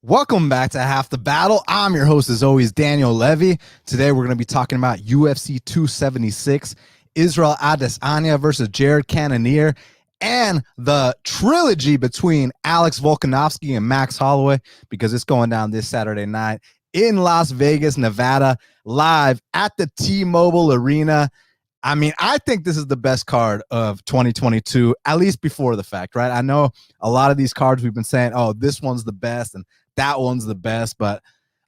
Welcome back to Half the Battle. I'm your host, as always, Daniel Levy. Today, we're going to be talking about UFC 276, Israel Adesanya versus Jared Cannonier, and the trilogy between Alex Volkanovski and Max Holloway, because it's going down this Saturday night in Las Vegas, Nevada, live at the T-Mobile Arena. I mean, I think this is the best card of 2022, at least before the fact, right? I know a lot of these cards we've been saying, oh, this one's the best and that one's the best, but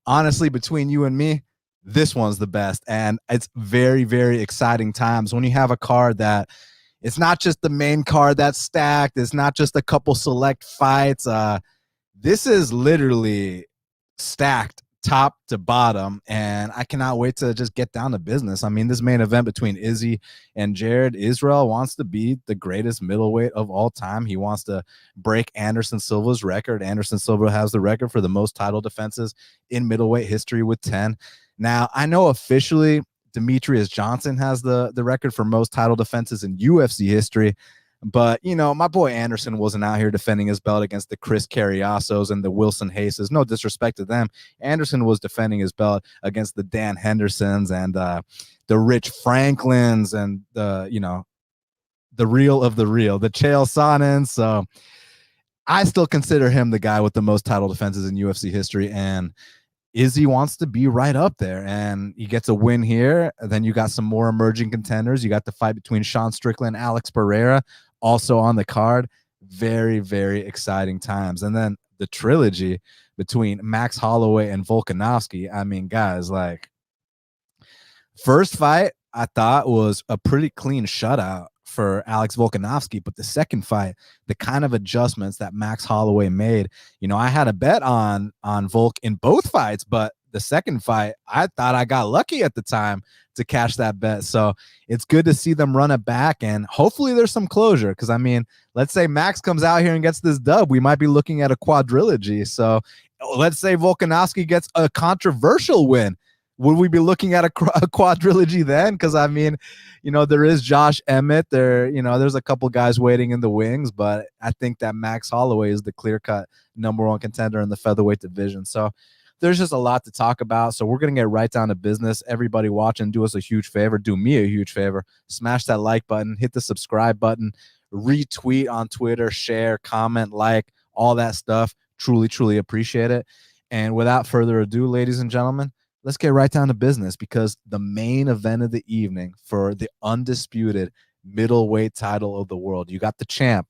honestly, between you and me, this one's the best. And it's very, very exciting times when you have a card that it's not just the main card that's stacked. It's not just a couple select fights. This is literally stacked top to bottom, and I cannot wait to just get down to business. I mean, this main event between Izzy and Jared, Israel wants to be the greatest middleweight of all time. He wants to break Anderson Silva's record. Anderson Silva has the record for the most title defenses in middleweight history with 10. Now, I know officially Demetrius Johnson has the record for most title defenses in UFC history, but, you know, my boy Anderson wasn't out here defending his belt against the Chris Carriasos and the Wilson Hases. No disrespect to them. Anderson was defending his belt against the Dan Hendersons and the Rich Franklins and the real of the real, the Chael Sonnens. So I still consider him the guy with the most title defenses in UFC history. And Izzy wants to be right up there, and he gets a win here. And then you got some more emerging contenders. You got the fight between Sean Strickland and Alex Perreira also on the card. Very, very exciting times. And then the trilogy between Max Holloway and Volkanovski. I mean, guys, like, first fight I thought was a pretty clean shutout for Alex Volkanovski, but the second fight, the kind of adjustments that Max Holloway made, you know, I had a bet on Volk in both fights, but the second fight, I thought I got lucky at the time to cash that bet. So it's good to see them run it back, and hopefully there's some closure, because I mean, let's say Max comes out here and gets this dub, we might be looking at a quadrilogy. So let's say Volkanovski gets a controversial win. Would we be looking at a quadrilogy then? Because, I mean, you know, there is Josh Emmett. There's a couple guys waiting in the wings, but I think that Max Holloway is the clear-cut number one contender in the featherweight division. So there's just a lot to talk about. So we're going to get right down to business. Everybody watching, do us a huge favor. Do me a huge favor. Smash that like button. Hit the subscribe button. Retweet on Twitter. Share, comment, like, all that stuff. Truly, truly appreciate it. And without further ado, ladies and gentlemen, let's get right down to business, because the main event of the evening for the undisputed middleweight title of the world, you got the champ,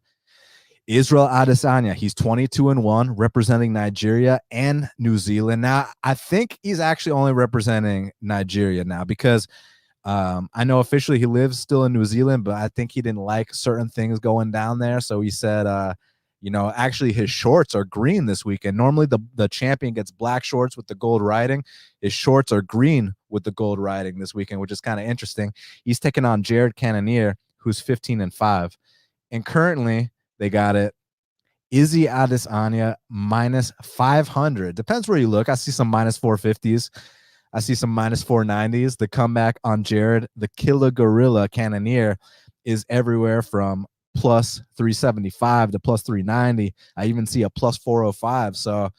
Israel Adesanya. He's 22-1, representing Nigeria and New Zealand. Now, I think he's actually only representing Nigeria now, because I know officially he lives still in New Zealand, but I think he didn't like certain things going down there. So he said, actually his shorts are green this weekend. Normally the champion gets black shorts with the gold writing. His shorts are green with the gold writing this weekend, which is kind of interesting. He's taking on Jared Cannonier, who's 15-5. And currently they got it Izzy Adesanya minus 500. Depends where you look. I see some minus 450s. I see some minus 490s. The comeback on Jared, the killer gorilla Cannonier, is everywhere from plus 375 to plus 390. I even see a plus 405. So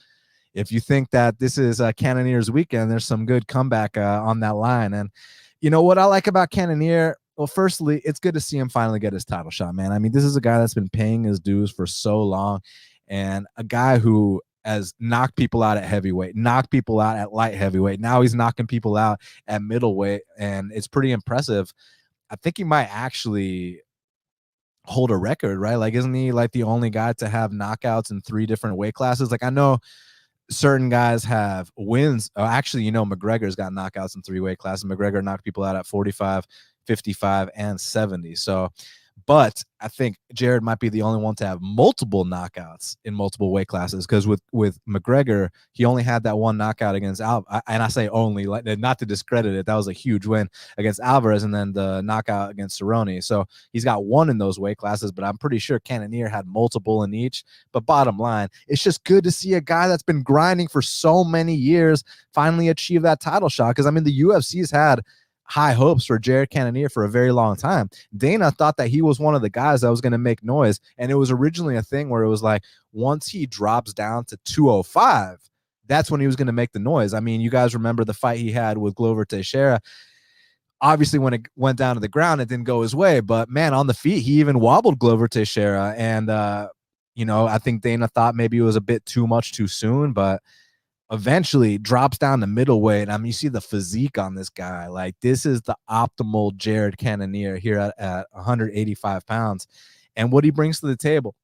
if you think that this is Cannonier's weekend, there's some good comeback on that line. And you know what I like about Cannonier? Well, firstly, it's good to see him finally get his title shot, man. I mean, this is a guy that's been paying his dues for so long, and a guy who has knocked people out at heavyweight, knocked people out at light heavyweight. Now he's knocking people out at middleweight, and it's pretty impressive. I think he might actually hold a record, right? Like, isn't he like the only guy to have knockouts in 3 different weight classes? Like, I know certain guys have wins. Actually, you know, McGregor's got knockouts in 3 weight classes. McGregor knocked people out at 45, 55, and 70. So, but I think Jared might be the only one to have multiple knockouts in multiple weight classes, because with McGregor, he only had that one knockout against and I say only, like, not to discredit it, that was a huge win against Alvarez, and then the knockout against Cerrone. So he's got one in those weight classes, but I'm pretty sure Cannonier had multiple in each. But bottom line, it's just good to see a guy that's been grinding for so many years finally achieve that title shot, because I mean, the UFC's had high hopes for Jared Cannonier for a very long time. Dana thought that he was one of the guys that was going to make noise, and it was originally a thing where it was like, once he drops down to 205, that's when he was going to make the noise. I mean, you guys remember the fight he had with Glover Teixeira. Obviously, when it went down to the ground, it didn't go his way. But, man, on the feet, he even wobbled Glover Teixeira. And, I think Dana thought maybe it was a bit too much too soon. But eventually drops down to middleweight. I mean, you see the physique on this guy. Like, this is the optimal Jared Cannonier here at 185 pounds. And what he brings to the table,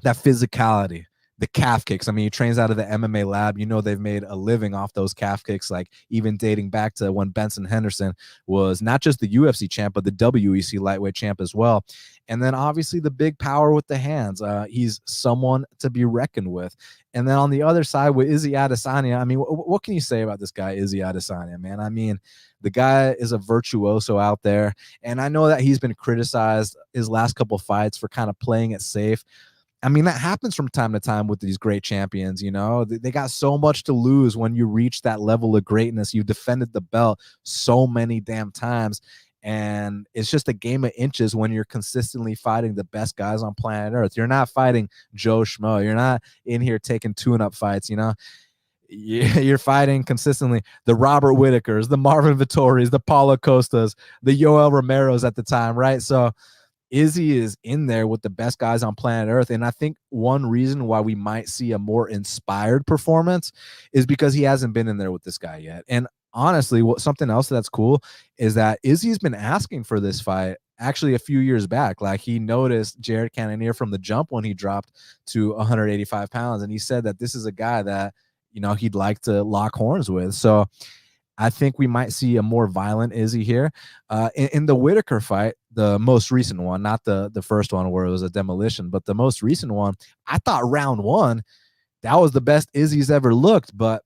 that physicality, the calf kicks. I mean, he trains out of the MMA lab. They've made a living off those calf kicks, like even dating back to when Benson Henderson was not just the UFC champ, but the WEC lightweight champ as well. And then obviously the big power with the hands. He's someone to be reckoned with. And then on the other side with Izzy Adesanya, I mean, what can you say about this guy, Izzy Adesanya, man? I mean, the guy is a virtuoso out there. And I know that he's been criticized his last couple fights for kind of playing it safe. I mean, that happens from time to time with these great champions. They got so much to lose when you reach that level of greatness. You've defended the belt so many damn times. And it's just a game of inches when you're consistently fighting the best guys on planet Earth. You're not fighting Joe Schmo. You're not in here taking tune-up fights, You're fighting consistently the Robert Whitakers, the Marvin Vittoris, the Paulo Costas, the Yoel Romeros at the time, right? So Izzy is in there with the best guys on planet Earth. And I think one reason why we might see a more inspired performance is because he hasn't been in there with this guy yet. And honestly, something else that's cool is that Izzy's been asking for this fight actually a few years back. Like, he noticed Jared Cannonier from the jump when he dropped to 185 pounds. And he said that this is a guy that, he'd like to lock horns with. So I think we might see a more violent Izzy here. In the Whitaker fight, the most recent one, not the first one where it was a demolition, but the most recent one, I thought round one, that was the best Izzy's ever looked, but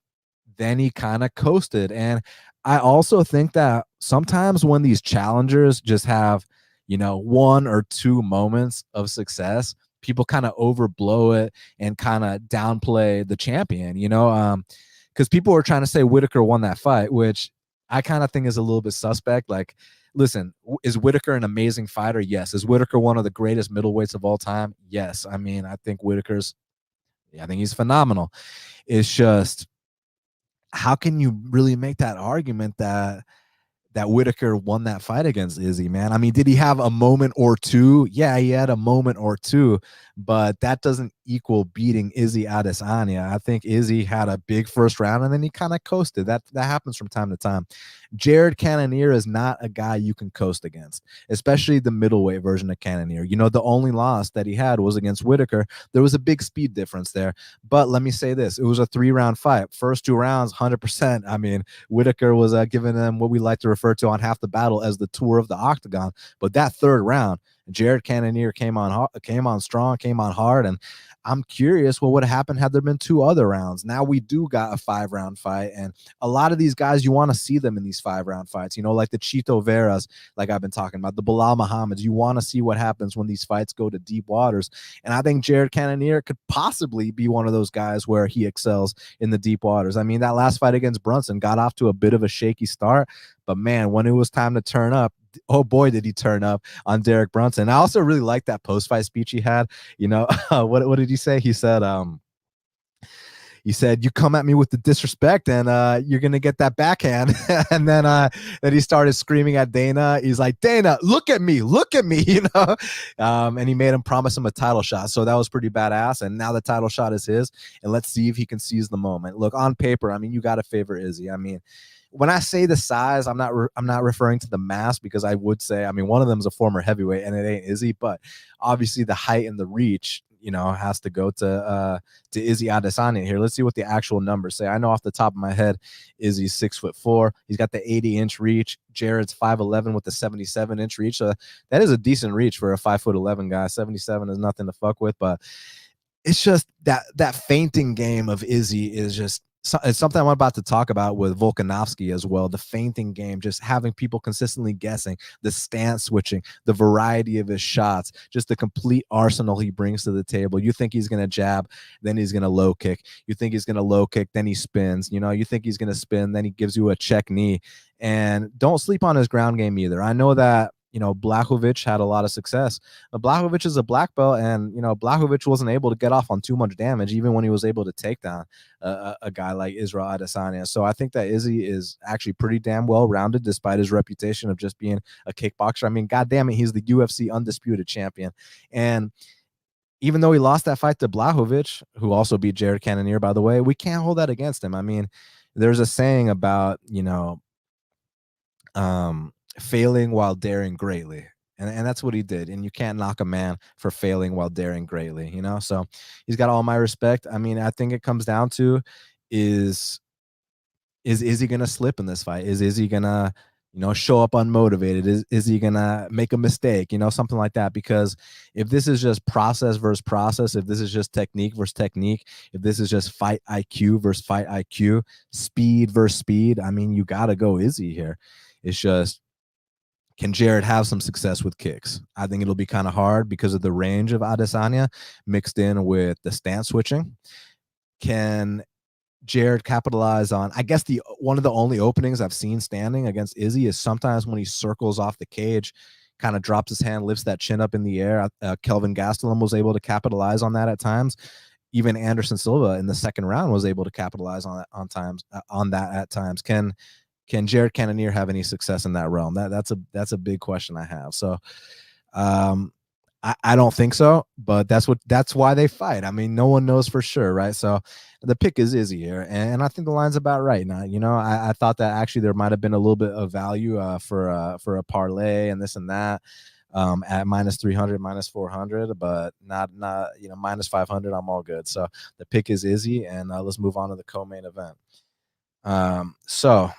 then he kind of coasted. And I also think that sometimes when these challengers just have, one or two moments of success, people kind of overblow it and kind of downplay the champion, because people were trying to say Whitaker won that fight, which I kind of think is a little bit suspect. Like, listen, is Whitaker an amazing fighter? Yes. Is Whitaker one of the greatest middleweights of all time? Yes. I mean, I think he's phenomenal. It's just, how can you really make that argument that Whitaker won that fight against Izzy, man? I mean, did he have a moment or two? Yeah, he had a moment or two, but that doesn't equal beating Izzy Adesanya. I think Izzy had a big first round, and then he kind of coasted. That happens from time to time. Jared Cannonier is not a guy you can coast against, especially the middleweight version of Cannonier. The only loss that he had was against Whitaker. There was a big speed difference there. But let me say this. It was a 3-round fight. First 2 rounds, 100%. I mean, Whitaker was giving them what we like to refer to on Half the Battle as the tour of the octagon. But that third round, Jared Cannonier came on strong, came on hard, and I'm curious what would have happened had there been 2 other rounds. Now we do got a 5-round fight, and a lot of these guys, you want to see them in these 5-round fights, like the Chito Veras, like I've been talking about, the Bilal Muhammads. You want to see what happens when these fights go to deep waters, and I think Jared Cannonier could possibly be one of those guys where he excels in the deep waters. I mean, that last fight against Brunson got off to a bit of a shaky start, but man, when it was time to turn up, oh boy, did he turn up on Derek Brunson. I also really liked that post-fight speech he had. What did he say? He said, you come at me with the disrespect and you're going to get that backhand. And then he started screaming at Dana. He's like, Dana, look at me, and he made him promise him a title shot. So that was pretty badass. And now the title shot is his. And let's see if he can seize the moment. Look, on paper, I mean, you got to favor Izzy. I mean, when I say the size, I'm not referring to the mass, because I would say, I mean, one of them is a former heavyweight and it ain't Izzy, but obviously the height and the reach, has to go to Izzy Adesanya here. Let's see what the actual numbers say. I know off the top of my head, Izzy's 6'4". He's got the 80-inch reach. Jared's 5'11" with the 77-inch reach. So that is a decent reach for a 5'11" guy. 77 is nothing to fuck with, but it's just that feinting game of Izzy is just, it's something I'm about to talk about with Volkanovski as well. The feinting game, just having people consistently guessing, the stance switching, the variety of his shots, just the complete arsenal he brings to the table. You think he's going to jab, then he's going to low kick. You think he's going to low kick, then he spins. You think he's going to spin, then he gives you a check knee. And don't sleep on his ground game either. I know that Blachowicz had a lot of success. But Blachowicz is a black belt, and Blachowicz wasn't able to get off on too much damage, even when he was able to take down a guy like Israel Adesanya. So I think that Izzy is actually pretty damn well rounded, despite his reputation of just being a kickboxer. I mean, goddamn it, he's the UFC undisputed champion, and even though he lost that fight to Blachowicz, who also beat Jared Cannonier, by the way, we can't hold that against him. I mean, there's a saying about failing while daring greatly. And that's what he did. And you can't knock a man for failing while daring greatly, So he's got all my respect. I mean, I think it comes down to is he going to slip in this fight? Is he going to, show up unmotivated? Is he going to make a mistake? Something like that. Because if this is just process versus process, if this is just technique versus technique, if this is just fight IQ versus fight IQ, speed versus speed, I mean, you got to go Izzy here. It's just, can Jared have some success with kicks? I think it'll be kind of hard because of the range of Adesanya mixed in with the stance switching. Can Jared capitalize on, I guess one of the only openings I've seen standing against Izzy is sometimes when he circles off the cage, kind of drops his hand, lifts that chin up in the air. Kelvin Gastelum was able to capitalize on that at times. Even Anderson Silva in the second round was able to capitalize on that at times. Can Jared Cannonier have any success in that realm? That's a big question I have. So I don't think so, but that's why they fight. I mean, no one knows for sure, right? So the pick is Izzy here, and I think the line's about right now. I thought that actually there might have been a little bit of value for a parlay and this and that at minus 300, minus 400, but not minus 500. I'm all good. So the pick is Izzy, and let's move on to the co-main event. So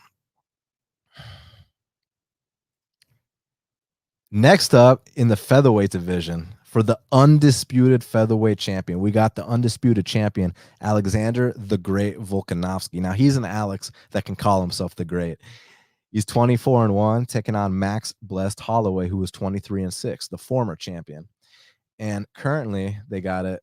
next up in the featherweight division, for the undisputed featherweight champion, we got the undisputed champion, Alexander the Great Volkanovski. Now, he's an Alex that can call himself the Great. He's 24-1, taking on Max Blessed Holloway, who was 23-6, the former champion. And currently, they got it.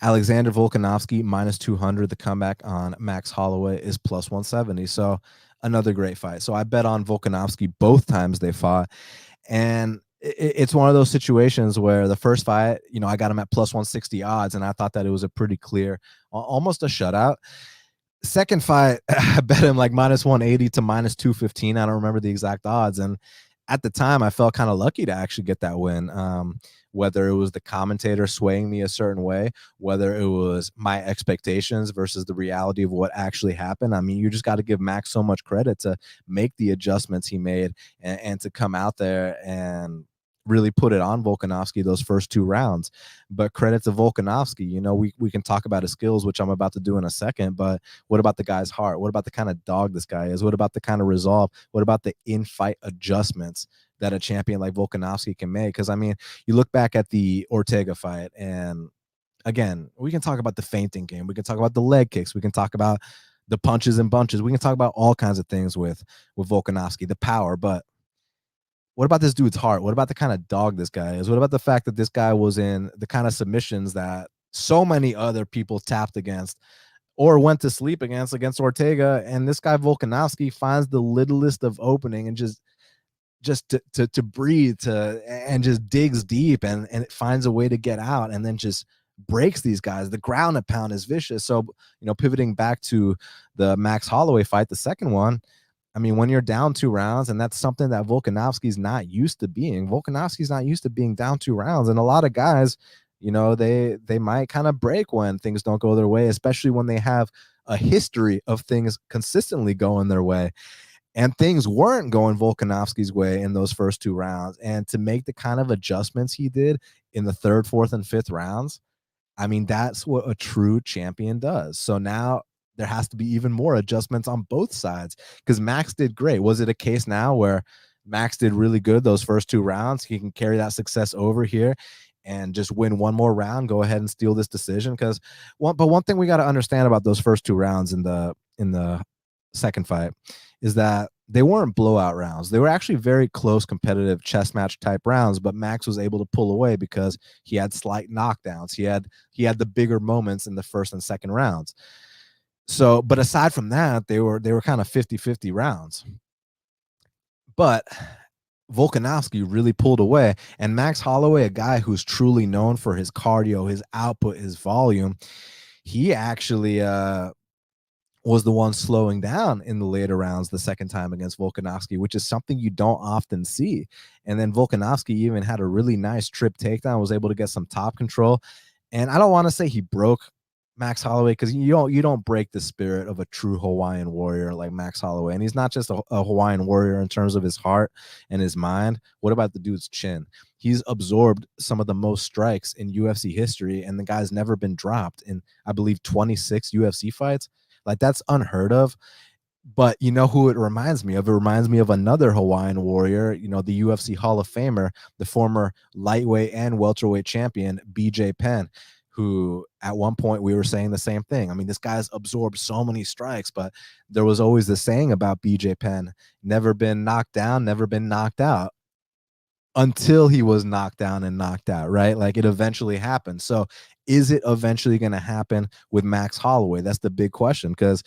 Alexander Volkanovski, minus 200. The comeback on Max Holloway is plus 170. So another great fight. So I bet on Volkanovski both times they fought. And it's one of those situations where the first fight, I got him at plus 160 odds, and I thought that it was a pretty clear, almost a shutout. Second fight, I bet him like minus 180 to minus 215. I don't remember the exact odds. And at the time, I felt kind of lucky to actually get that win. Whether it was the commentator swaying me a certain way, whether it was my expectations versus the reality of what actually happened. I mean, you just got to give Max so much credit to make the adjustments he made and to come out there and really put it on Volkanovski those first two rounds. But credit to Volkanovski. We can talk about his skills, which I'm about to do in a second, but what about the guy's heart? What about the kind of dog this guy is? What about the kind of resolve? What about the in-fight adjustments that a champion like Volkanovski can make? Because, I mean, you look back at the Ortega fight, and again, we can talk about the feinting game. We can talk about the leg kicks. We can talk about the punches and bunches. We can talk about all kinds of things with Volkanovski, the power, but what about this dude's heart? What about the kind of dog this guy is? What about the fact that this guy was in the kind of submissions that so many other people tapped against or went to sleep against Ortega, and this guy Volkanovski finds the littlest of opening and just to breathe, and just digs deep and it finds a way to get out and then just breaks these guys. The ground and pound is vicious. So, pivoting back to the Max Holloway fight, the second one, I mean, when you're down 2 rounds, and that's something that Volkanovski's not used to being. Volkanovski's not used to being down 2 rounds. And a lot of guys, they might kind of break when things don't go their way, especially when they have a history of things consistently going their way. And things weren't going Volkanovski's way in those first 2 rounds. And to make the kind of adjustments he did in the 3rd, 4th, and 5th rounds, I mean, that's what a true champion does. So now there has to be even more adjustments on both sides, because Max did great. Was it a case now where Max did really good those first 2 rounds? He can carry that success over here and just win one more round, go ahead and steal this decision? Because one thing we got to understand about those first 2 rounds in the second fight is that they weren't blowout rounds. They were actually very close, competitive chess match type rounds, but Max was able to pull away because he had slight knockdowns. He had the bigger moments in the first and second rounds. So, but aside from that, they were kind of 50-50 rounds. But Volkanovski really pulled away. And Max Holloway, a guy who's truly known for his cardio, his output, his volume, he actually was the one slowing down in the later rounds the second time against Volkanovski, which is something you don't often see. And then Volkanovski even had a really nice trip takedown, was able to get some top control. And I don't want to say he broke Max Holloway, because you don't break the spirit of a true Hawaiian warrior like Max Holloway. And he's not just a Hawaiian warrior in terms of his heart and his mind. What about the dude's chin? He's absorbed some of the most strikes in UFC history, and the guy's never been dropped in, I believe, 26 UFC fights. Like, that's unheard of. But you know who it reminds me of? It reminds me of another Hawaiian warrior, the UFC Hall of Famer, the former lightweight and welterweight champion, BJ Penn, who at one point we were saying the same thing. I mean, this guy's absorbed so many strikes, but there was always the saying about BJ Penn: never been knocked down, never been knocked out, until he was knocked down and knocked out, right? Like, it eventually happened. So is it eventually going to happen with Max Holloway? That's the big question, because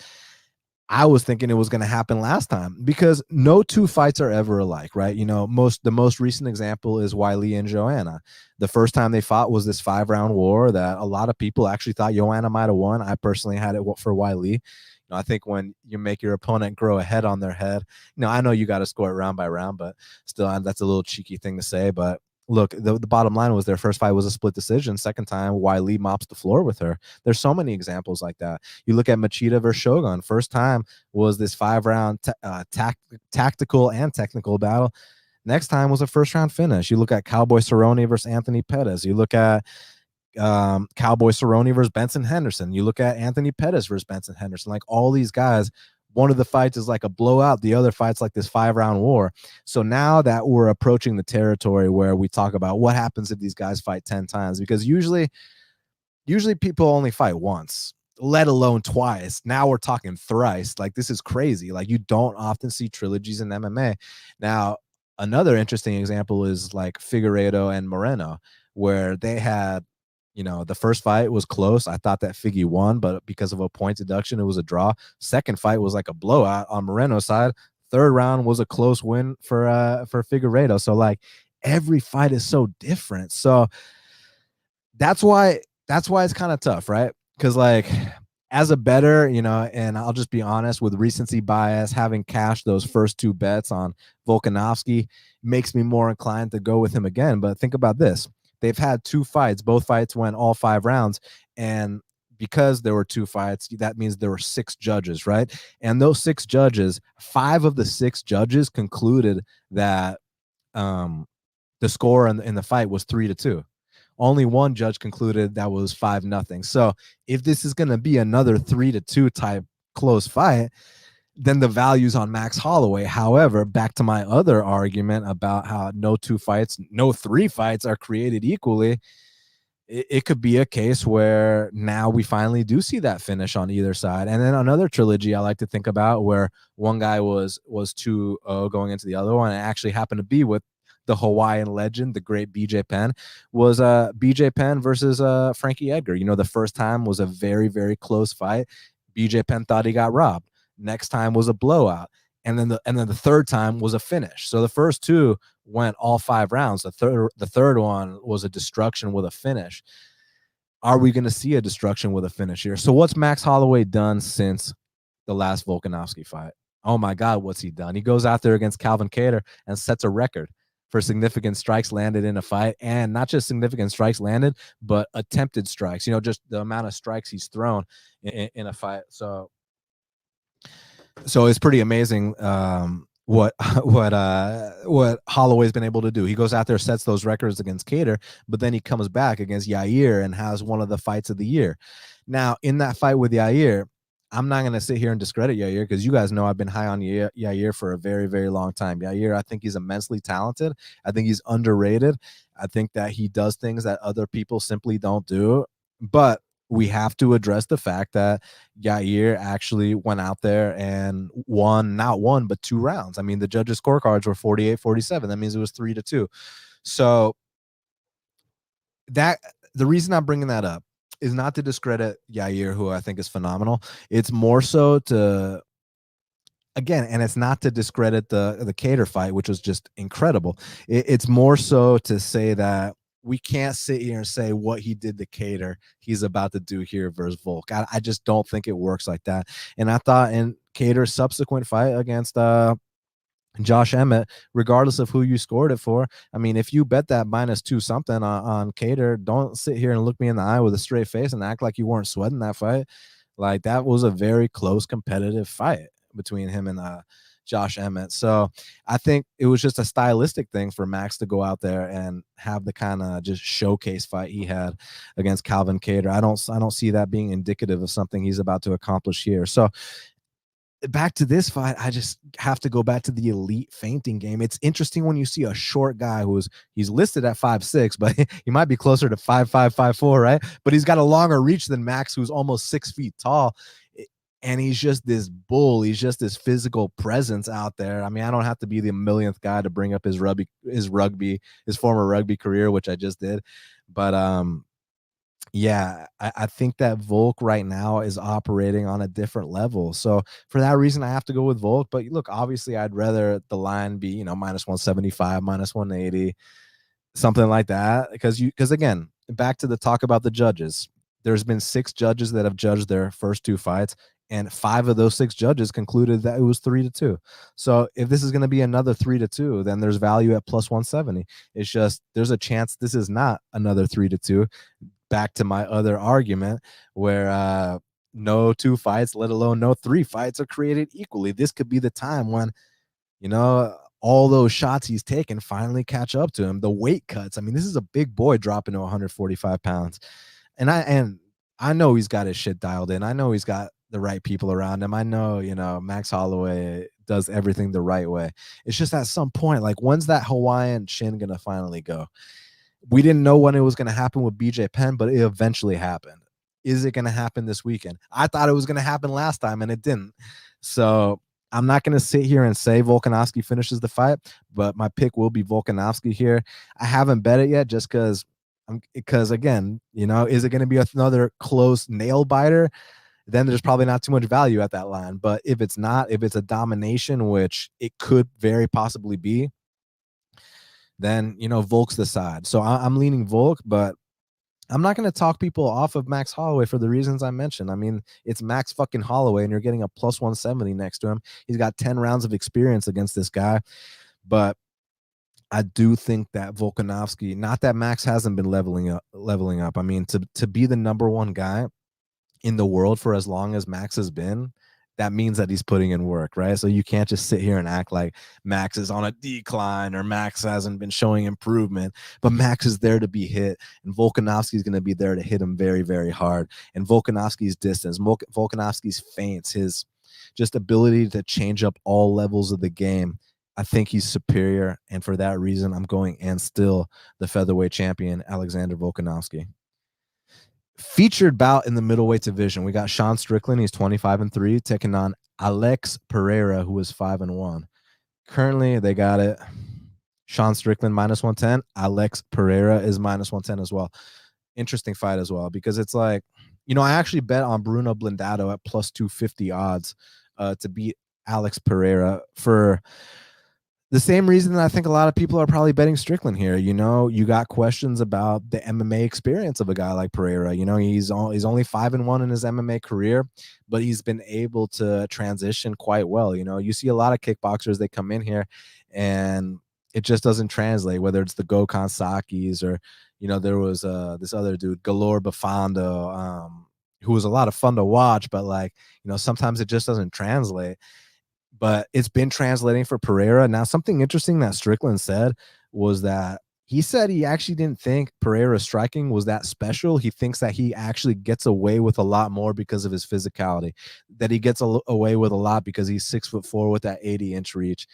I was thinking it was going to happen last time, because no two fights are ever alike, right? The most recent example is Wiley and Joanna. The first time they fought was this 5-round war that a lot of people actually thought Joanna might have won. I personally had it for Wiley. I think when you make your opponent grow a head on their head, I know you got to score it round by round, but still, that's a little cheeky thing to say. But look, the bottom line was their first fight was a split decision. Second time, Wiley mops the floor with her. There's so many examples like that. You look at Machida versus Shogun. First time was this 5-round tactical and technical battle. Next time was a first-round finish. You look at Cowboy Cerrone versus Anthony Pettis. You look at Cowboy Cerrone versus Benson Henderson. You look at Anthony Pettis versus Benson Henderson. Like, all these guys, one of the fights is like a blowout, the other fight's like this 5-round war. So now that we're approaching the territory where we talk about what happens if these guys fight 10 times, because usually people only fight once, let alone twice. Now we're talking thrice. Like, this is crazy. Like, you don't often see trilogies in MMA. Now, another interesting example is like Figueiredo and Moreno, where they had, the first fight was close. I thought that Figgy won, but because of a point deduction, it was a draw. Second fight was like a blowout on Moreno's side. Third round was a close win for Figueiredo. So, like, every fight is so different. So that's why it's kind of tough, right? Because, like, as a bettor, and I'll just be honest, with recency bias, having cashed those first 2 bets on Volkanovski makes me more inclined to go with him again. But think about this. They've had 2 fights. Both fights went all 5 rounds. And because there were 2 fights, that means there were 6 judges, right? And those 6 judges, 5 of the 6 judges concluded that the score in the fight was 3-2. Only one judge concluded that was 5-0. So if this is going to be another 3-2 type close fight, then the value's on Max Holloway. However, back to my other argument about how no 3 fights are created equally, it could be a case where now we finally do see that finish on either side. And then another trilogy I like to think about where one guy was 2-0 going into the other one, and it actually happened to be with the Hawaiian legend, the great BJ Penn, was BJ Penn versus Frankie Edgar. The first time was a very, very close fight. BJ Penn thought he got robbed. Next time was a blowout. And then the third time was a finish. So the first 2 went all 5 rounds. The third one was a destruction with a finish. Are we going to see a destruction with a finish here? So what's Max Holloway done since the last Volkanovski fight? Oh my God, what's he done? He goes out there against Calvin Kattar and sets a record for significant strikes landed in a fight, and not just significant strikes landed, but attempted strikes, just the amount of strikes he's thrown in a fight. So it's pretty amazing what Holloway's been able to do. He goes out there, sets those records against Kattar, but then he comes back against Yair and has one of the fights of the year. Now, in that fight with Yair, I'm not going to sit here and discredit Yair, because you guys know I've been high on Yair for a very, very long time. Yair, I think he's immensely talented. I think he's underrated. I think that he does things that other people simply don't do. But we have to address the fact that Yair actually went out there and won, not one, but 2 rounds. I mean, the judges' scorecards were 48-47. That means it was 3-2. So the reason I'm bringing that up is not to discredit Yair, who I think is phenomenal. It's more so to again, and it's not to discredit the Kattar fight, which was just incredible. It's more so to say that we can't sit here and say what he did to Kattar, he's about to do here versus Volk. I just don't think it works like that. And I thought in Kattar's subsequent fight against Josh Emmett, regardless of who you scored it for, I mean, if you bet that -2 something on Kattar, don't sit here and look me in the eye with a straight face and act like you weren't sweating that fight. Like, that was a very close competitive fight between him and Josh Emmett. So I think it was just a stylistic thing for Max to go out there and have the kind of just showcase fight he had against Calvin Kattar. I don't see that being indicative of something he's about to accomplish here. So back to this fight, I just have to go back to the elite feinting game. It's interesting when you see a short guy he's listed at 5'6", but he might be closer to 5'5", 5'4", right? But he's got a longer reach than Max, who's almost 6 feet tall. And he's just this bull. He's just this physical presence out there. I mean, I don't have to be the millionth guy to bring up his former rugby career, which I just did. But yeah, I think that Volk right now is operating on a different level. So for that reason, I have to go with Volk. But look, obviously, I'd rather the line be, -175, -180, something like that. Because again, back to the talk about the judges. There's been 6 judges that have judged their first 2 fights, and 5 of those 6 judges concluded that it was 3-2. So if this is going to be another 3-2, then there's value at +170. It's just there's a chance this is not another 3-2. Back to my other argument where no 2 fights, let alone no 3 fights, are created equally. This could be the time when, all those shots he's taken finally catch up to him. The weight cuts. I mean, this is a big boy dropping to 145 pounds. And I know he's got his shit dialed in. I know he's got the right people around him. I know, Max Holloway does everything the right way. It's just at some point, like, when's that Hawaiian Shin going to finally go? We didn't know when it was going to happen with BJ Penn, but it eventually happened. Is it going to happen this weekend? I thought it was going to happen last time, and it didn't. So I'm not going to sit here and say Volkanovski finishes the fight, but my pick will be Volkanovski here. I haven't bet it yet just because again, is it going to be another close nail biter? Then there's probably not too much value at that line. But if it's not, if it's a domination, which it could very possibly be, then, Volk's the side. So I'm leaning Volk, but I'm not going to talk people off of Max Holloway for the reasons I mentioned. I mean, it's Max fucking Holloway, and you're getting a +170 next to him. He's got 10 rounds of experience against this guy. But I do think that Volkanovski, not that Max hasn't been leveling up. I mean, to be the number 1 guy in the world for as long as Max has been, that means that he's putting in work, right? So you can't just sit here and act like Max is on a decline or Max hasn't been showing improvement, but Max is there to be hit, and Volkanovski is going to be there to hit him very, very hard. And Volkanovski's distance, Volkanovski's feints, his just ability to change up all levels of the game, I think he's superior. And for that reason, I'm going and still the featherweight champion, Alexander Volkanovski. Featured bout in the middleweight division, we got Sean Strickland. He's 25-3, taking on Alex Perreira, who is 5-1. Currently, they got it. Sean Strickland -110. Alex Perreira is -110 as well. Interesting fight as well, because it's like, I actually bet on Bruno Blindado at +250 odds to beat Alex Perreira for the same reason that I think a lot of people are probably betting Strickland here. You got questions about the MMA experience of a guy like Perreira. He's only 5-1 in his MMA career, but he's been able to transition quite well. You see a lot of kickboxers, they come in here and it just doesn't translate, whether it's the Gokhan Sakis or, there was this other dude, Galore Bafando, who was a lot of fun to watch, but sometimes it just doesn't translate. But it's been translating for Perreira. Now, something interesting that Strickland said was that he said he actually didn't think Perreira's striking was that special. He thinks that he actually gets away with a lot more because of his physicality, that he gets away with a lot because he's 6'4" with that 80-inch reach.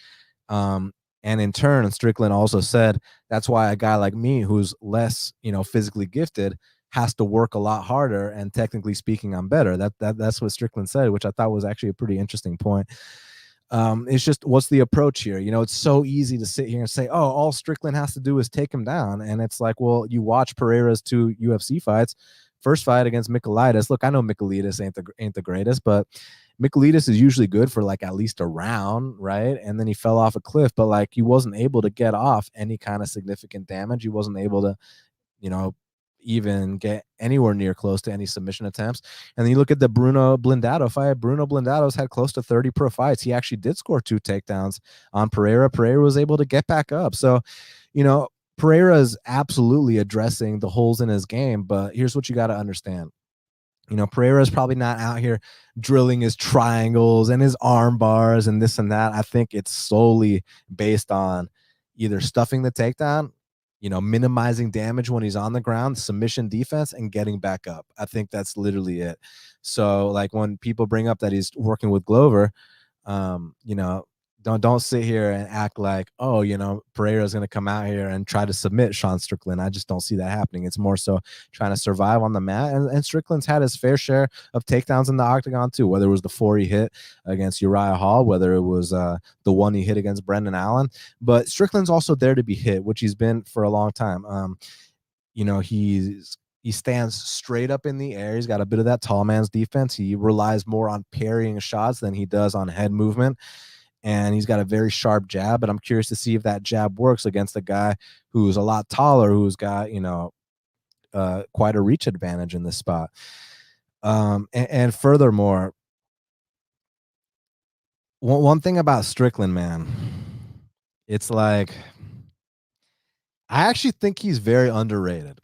And in turn, Strickland also said that's why a guy like me, who's less, physically gifted, has to work a lot harder. And technically speaking, I'm better. That's what Strickland said, which I thought was actually a pretty interesting point. It's just, what's the approach here? It's so easy to sit here and say, oh, all Strickland has to do is take him down. And it's like, well, you watch Pereira's 2 UFC fights. first fight against Michailidis. Look, I know Michailidis ain't the greatest, but Michailidis is usually good for like at least a round, right? And then he fell off a cliff, but like he wasn't able to get off any kind of significant damage. He wasn't able to, even get anywhere near close to any submission attempts. And then you look at the Bruno Blindado fight. Bruno Blindado's had close to 30 pro fights. He actually did score 2 takedowns on Perreira. Perreira was able to get back up. So, Perreira is absolutely addressing the holes in his game, but here's what you got to understand. Perreira is probably not out here drilling his triangles and his arm bars and this and that. I think it's solely based on either stuffing the takedown, minimizing damage when he's on the ground, submission defense, and getting back up. I think that's literally it. So like when people bring up that he's working with Glover, don't sit here and act like, oh, Perreira is going to come out here and try to submit Sean Strickland. I just don't see that happening. It's more so trying to survive on the mat. And Strickland's had his fair share of takedowns in the octagon too, whether it was the 4 he hit against Uriah Hall, whether it was the 1 he hit against Brendan Allen. But Strickland's also there to be hit, which he's been for a long time. He stands straight up in the air. He's got a bit of that tall man's defense. He relies more on parrying shots than he does on head movement. And he's got a very sharp jab, but I'm curious to see if that jab works against a guy who's a lot taller, who's got, quite a reach advantage in this spot. And furthermore, one thing about Strickland, man, it's like, I actually think he's very underrated.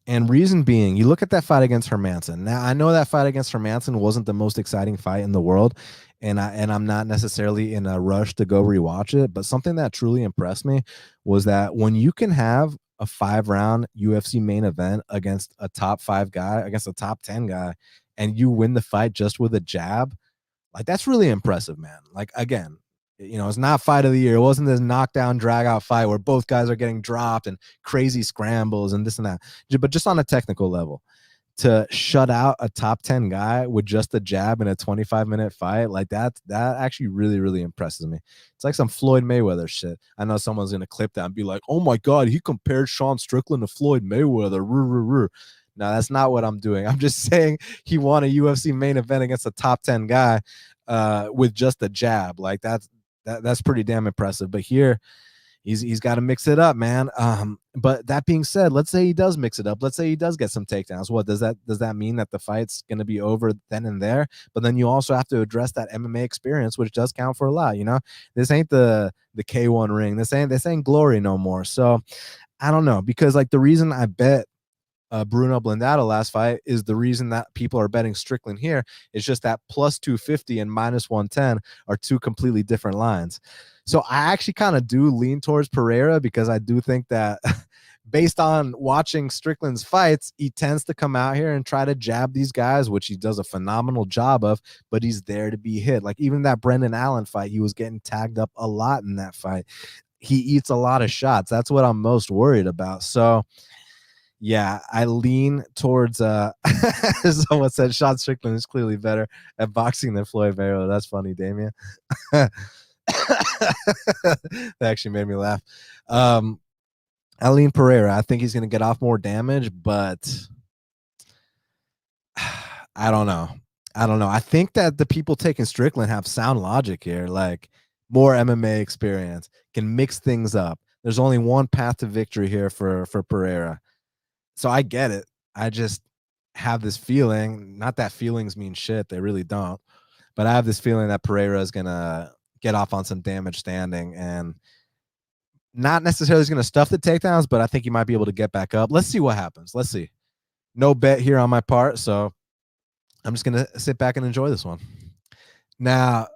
And reason being, you look at that fight against Hermansson. Now, I know that fight against Hermansson wasn't the most exciting fight in the world, and I'm not necessarily in a rush to go rewatch it, but something that truly impressed me was that when you can have a 5-round UFC main event against a top 5 guy, against a top 10 guy, and you win the fight just with a jab, like that's really impressive, man. Like, again, it's not fight of the year. It wasn't this knockdown, drag out fight where both guys are getting dropped and crazy scrambles and this and that. But just on a technical level, to shut out a top 10 guy with just a jab in a 25-minute fight, like that actually really, really impresses me. It's like some Floyd Mayweather shit. I know someone's going to clip that and be like, oh my God, he compared Sean Strickland to Floyd Mayweather. No, that's not what I'm doing. I'm just saying he won a UFC main event against a top 10 guy with just a jab. Like that's pretty damn impressive. But here, he's got to mix it up, man. But that being said, let's say he does mix it up. Let's say he does get some takedowns. What does that mean? That the fight's going to be over then and there? But then you also have to address that MMA experience, which does count for a lot. This ain't the K1 ring. This ain't glory no more. So I don't know, because like the reason I bet Bruno Blindado last fight is the reason that people are betting Strickland here. It's just that plus 250 and minus 110 are 2 completely different lines. So I actually kind of do lean towards Perreira, because I do think that based on watching Strickland's fights, he tends to come out here and try to jab these guys, which he does a phenomenal job of, but he's there to be hit. Like even that Brendan Allen fight, he was getting tagged up a lot in that fight. He eats a lot of shots. That's what I'm most worried about. So yeah, I lean towards someone said Sean Strickland is clearly better at boxing than Floyd Mayweather. That's funny, Damien. That actually made me laugh. I lean Perreira. I think he's going to get off more damage, but I don't know. I think that the people taking Strickland have sound logic here, like more MMA experience, can mix things up. There's only one path to victory here for Perreira. So I get it. I just have this feeling, not that feelings mean shit, they really don't, but I have this feeling that Perreira is going to get off on some damage standing, and not necessarily is going to stuff the takedowns, but I think he might be able to get back up. Let's see what happens. Let's see. No bet here on my part, so I'm just going to sit back and enjoy this one. Now,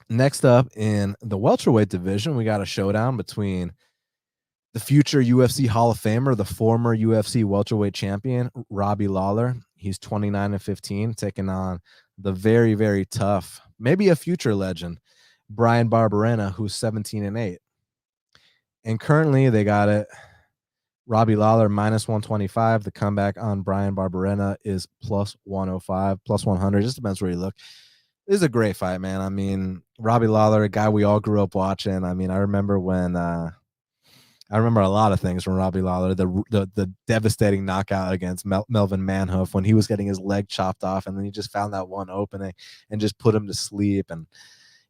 next up in the welterweight division, we got a showdown between the future UFC Hall of Famer, the former UFC welterweight champion, Robbie Lawler. He's 29-15, taking on the very, very tough, maybe a future legend, Bryan Barberena, who's 17-8. And currently they got it, Robbie Lawler minus 125. The comeback on Bryan Barberena is plus 105, plus 100. Just depends where you look. This is a great fight, man. I mean, Robbie Lawler, a guy we all grew up watching. I mean, I remember when I remember a lot of things from Robbie Lawler. The devastating knockout against Melvin Manhoef when he was getting his leg chopped off, and then he just found that one opening and just put him to sleep. And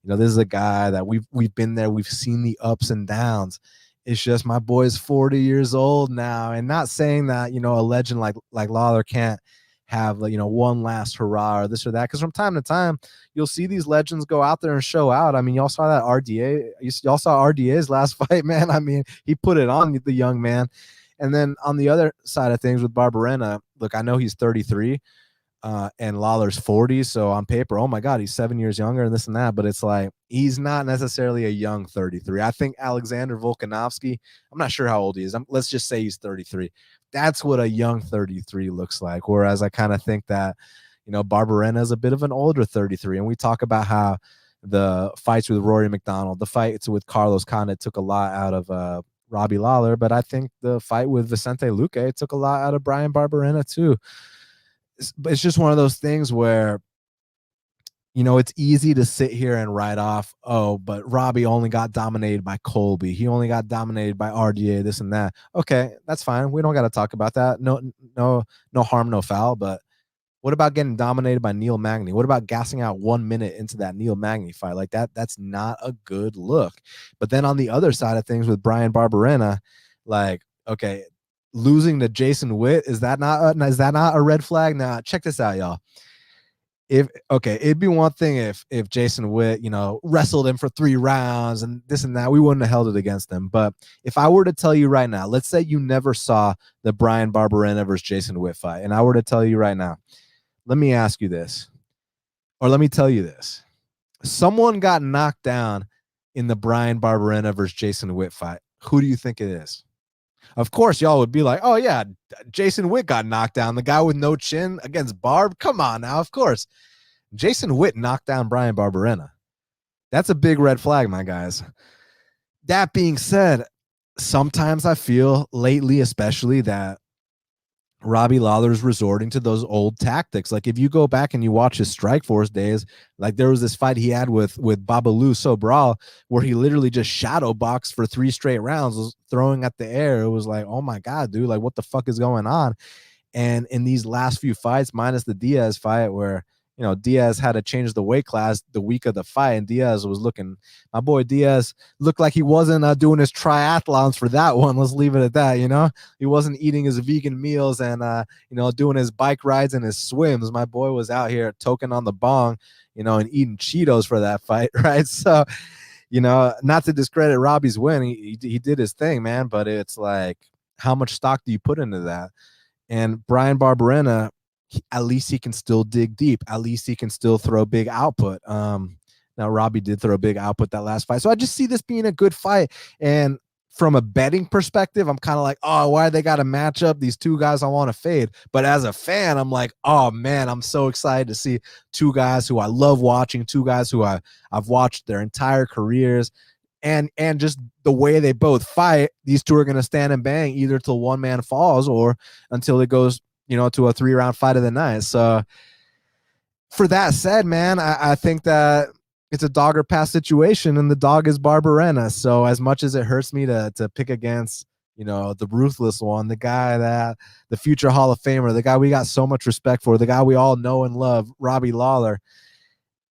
this is a guy that we've been there. We've seen the ups and downs. It's just my boy's 40 years old now, and not saying that a legend like Lawler can't have one last hurrah or this or that, because from time to time you'll see these legends go out there and show out. I mean, y'all saw that RDA. Y'all saw RDA's last fight, man. I mean, he put it on the young man. And then on the other side of things with Barberena, look, I know he's 33 and Lawler's 40, so on paper, oh my god, he's 7 years younger and this and that, but it's like he's not necessarily a young 33. I think Alexander Volkanovski, I'm not sure how old he is. Let's just say he's 33. That's what a young 33 looks like, whereas I kind of think that Barberena is a bit of an older 33. And we talk about how the fights with Rory McDonald, the fights with Carlos Condit took a lot out of Robbie Lawler, but I think the fight with Vicente Luque took a lot out of Bryan Barberena too. It's just one of those things where it's easy to sit here and write off, oh, but Robbie only got dominated by Colby, he only got dominated by RDA, this and that. Okay, that's fine, we don't got to talk about that. No harm, no foul. But what about getting dominated by Neil Magny? What about gassing out 1 minute into that Neil Magny fight? Like that's not a good look. But then on the other side of things with Bryan Barberena, like, okay, losing to Jason Witt, is that not a red flag? Now, check this out, y'all. It'd be one thing if Jason Witt, wrestled him for 3 rounds and this and that, we wouldn't have held it against him. But if I were to tell you right now, let's say you never saw the Bryan Barberena versus Jason Witt fight, and I were to tell you right now, let me ask you this, or let me tell you this. Someone got knocked down in the Bryan Barberena versus Jason Witt fight. Who do you think it is? Of course, y'all would be like, oh, yeah, Jason Witt got knocked down. The guy with no chin against Barb. Come on now. Of course. Jason Witt knocked down Bryan Barberena. That's a big red flag, my guys. That being said, sometimes I feel lately, especially, that Robbie Lawler's resorting to those old tactics. Like if you go back and you watch his Strikeforce days, like there was this fight he had with Babalu Sobral where he literally just shadow boxed for 3 straight rounds, was throwing at the air. It was like, oh my God, dude, like what the fuck is going on? And in these last few fights, minus the Diaz fight where Diaz had to change the weight class the week of the fight, and Diaz was looking, my boy Diaz looked like he wasn't doing his triathlons for that one. Let's leave it at that. He wasn't eating his vegan meals and doing his bike rides and his swims. My boy was out here toking on the bong, and eating Cheetos for that fight, right? So, not to discredit Robbie's win, he did his thing, man, but it's like, how much stock do you put into that? And Bryan Barberena, at least he can still dig deep. At least he can still throw big output. Now, Robbie did throw big output that last fight. So I just see this being a good fight. And from a betting perspective, I'm kind of like, oh, why they got to match up these two guys I want to fade? But as a fan, I'm like, oh, man, I'm so excited to see 2 guys who I love watching, 2 guys who I've watched their entire careers. And just the way they both fight, these 2 are going to stand and bang either till one man falls or until it goes to a 3-round fight of the night. So for that said, man, I think that it's a dog or pass situation, and the dog is Barberena. So as much as it hurts me to pick against, the ruthless one, the guy that the future Hall of Famer, the guy we got so much respect for, the guy we all know and love, Robbie Lawler,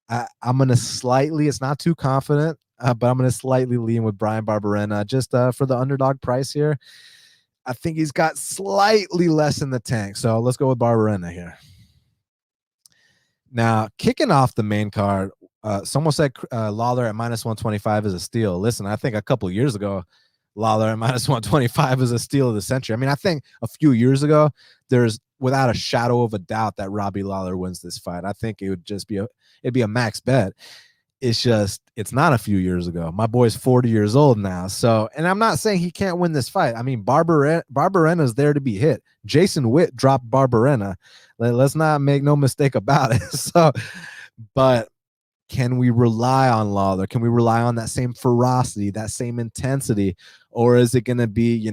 I'm going to slightly, it's not too confident, but I'm going to slightly lean with Bryan Barberena just for the underdog price here. I think he's got slightly less in the tank. So let's go with Barberena here. Now, kicking off the main card, someone said Lawler at -125 is a steal. Listen, I think a couple of years ago, Lawler at -125 is a steal of the century. I mean, I think a few years ago, there's without a shadow of a doubt that Robbie Lawler wins this fight. I think it would just be a max bet. It's just, it's not a few years ago. My boy's 40 years old now. So, and I'm not saying he can't win this fight. I mean, Barberena's there to be hit. Jason Witt dropped Barberena. Let's not make no mistake about it. So, but can we rely on Lawler? Can we rely on that same ferocity, that same intensity? Or is it going to be,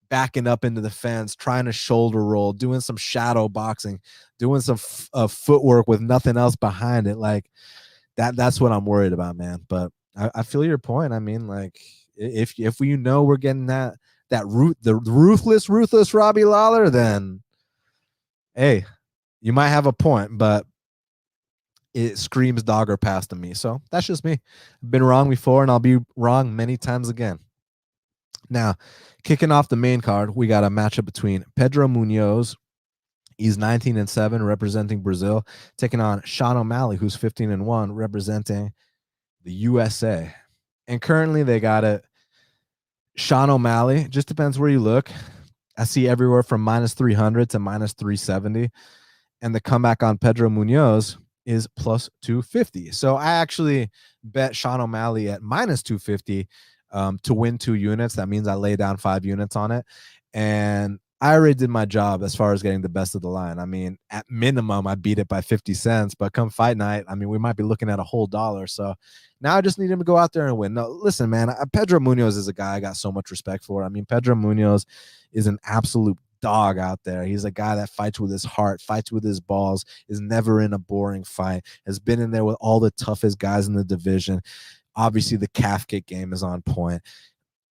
backing up into the fence, trying to shoulder roll, doing some shadow boxing, doing some footwork with nothing else behind it? Like, that's what I'm worried about, man. But I feel your point. I mean, like, if we know we're getting the ruthless Robbie Lawler, then hey, you might have a point, but it screams dogger past to me. So that's just me. I've been wrong before, and I'll be wrong many times again. Now, kicking off the main card, we got a matchup between Pedro Munhoz. He's 19-7, representing Brazil, taking on Sean O'Malley, who's 15-1, representing the USA. And currently, they got it. Sean O'Malley, just depends where you look. I see everywhere from -300 to -370. And the comeback on Pedro Munhoz is +250. So I actually bet Sean O'Malley at -250 to win 2 units. That means I lay down 5 units on it. And I already did my job as far as getting the best of the line. I mean, at minimum, I beat it by 50 cents. But come fight night, I mean, we might be looking at a whole $1. So now I just need him to go out there and win. No, listen, man, Pedro Munhoz is a guy I got so much respect for. I mean, Pedro Munhoz is an absolute dog out there. He's a guy that fights with his heart, fights with his balls, is never in a boring fight, has been in there with all the toughest guys in the division. Obviously, the calf kick game is on point.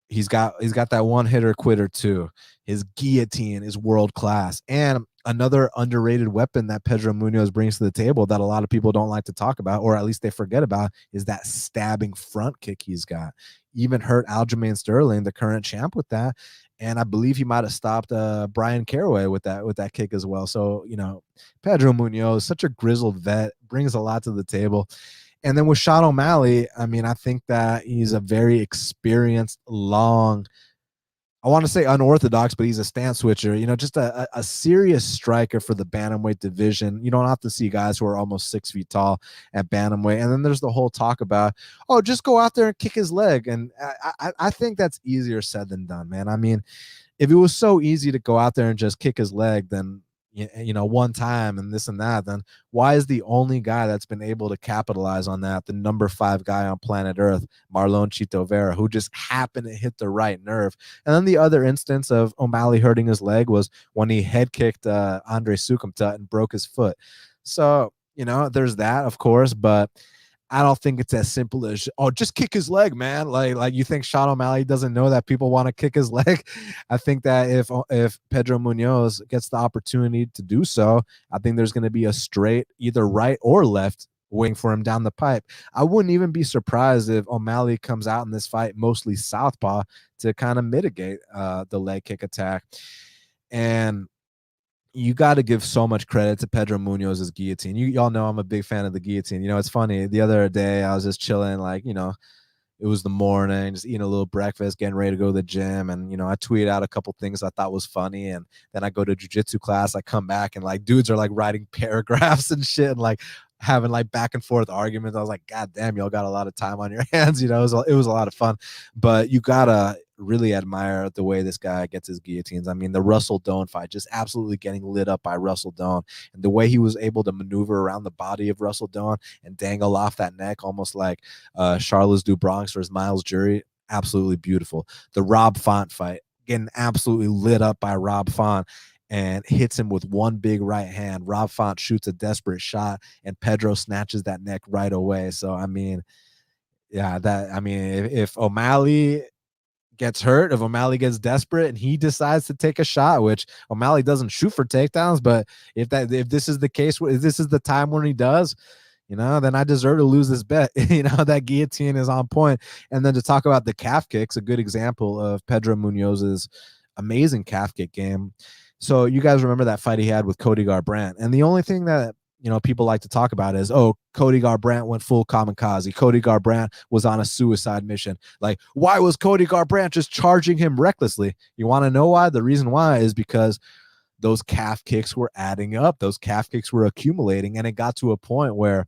He's got that one hitter quitter too. His guillotine is world class. And another underrated weapon that Pedro Munhoz brings to the table that a lot of people don't like to talk about, or at least they forget about, is that stabbing front kick he's got. Even hurt Aljamain Sterling, the current champ, with that. And I believe he might have stopped Bryan Caraway with that kick as well. So, you know, Pedro Munhoz, such a grizzled vet, brings a lot to the table. And then with Sean O'Malley, I mean, I think that he's a very experienced, long, I want to say unorthodox, but he's a stance switcher, you know, just a serious striker for the bantamweight division. You don't have to see guys who are almost 6 feet tall at bantamweight. And then there's the whole talk about, oh, just go out there and kick his leg. And I think that's easier said than done, man. I mean, if it was so easy to go out there and just kick his leg, then, you know, one time and this and that, then why is the only guy that's been able to capitalize on that the number 5 guy on planet Earth, Marlon Chito Vera, who just happened to hit the right nerve? And then the other instance of O'Malley hurting his leg was when he head kicked Andre Sukumta and broke his foot. So, you know, there's that, of course, but I don't think it's as simple as, oh, just kick his leg, man. Like you think Sean O'Malley doesn't know that people want to kick his leg? I think that if Pedro Munhoz gets the opportunity to do so, I think there's going to be a straight, either right or left, wing for him down the pipe. I wouldn't even be surprised if O'Malley comes out in this fight mostly southpaw to kind of mitigate the leg kick attack. And you got to give so much credit to Pedro Munhoz's guillotine. Y'all know I'm a big fan of the guillotine. You know, it's funny. The other day I was just chilling, like, you know, it was the morning, just eating a little breakfast, getting ready to go to the gym. And, you know, I tweeted out a couple things I thought was funny. And then I go to jiu-jitsu class. I come back and like dudes are like writing paragraphs and shit and like having like back and forth arguments. I was like, God damn, y'all got a lot of time on your hands. You know, it was a lot of fun. But you got to really admire the way this guy gets his guillotines. I mean, the Russell Doan fight, just absolutely getting lit up by Russell Doan, and the way he was able to maneuver around the body of Russell Doan and dangle off that neck almost like Charles du Bronx versus Miles Jury, absolutely beautiful. The Rob Font fight, getting absolutely lit up by Rob Font and hits him with one big right hand. Rob Font shoots a desperate shot and Pedro snatches that neck right away. So I mean, yeah, if O'Malley gets hurt, if O'Malley gets desperate and he decides to take a shot, which O'Malley doesn't shoot for takedowns, but if this is the case, if this is the time when he does, you know, then I deserve to lose this bet. You know, that guillotine is on point. And then to talk about the calf kicks, a good example of Pedro Munhoz's amazing calf kick game. So you guys remember that fight he had with Cody Garbrandt, and the only thing that, you know, people like to talk about is, oh, Cody Garbrandt went full kamikaze. Cody Garbrandt was on a suicide mission. Like, why was Cody Garbrandt just charging him recklessly? You want to know why? The reason why is because those calf kicks were adding up. Those calf kicks were accumulating, and it got to a point where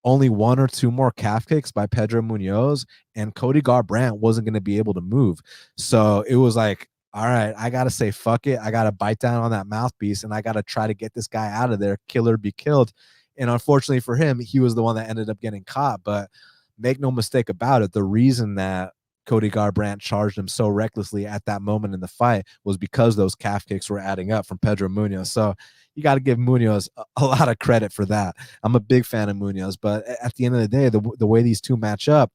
only 1 or 2 more calf kicks by Pedro Munhoz, and Cody Garbrandt wasn't going to be able to move. So it was like, all right, I got to say, fuck it. I got to bite down on that mouthpiece and I got to try to get this guy out of there, kill or be killed. And unfortunately for him, he was the one that ended up getting caught. But make no mistake about it, the reason that Cody Garbrandt charged him so recklessly at that moment in the fight was because those calf kicks were adding up from Pedro Munhoz. So you got to give Munhoz a lot of credit for that. I'm a big fan of Munhoz, but at the end of the day, the way these two match up,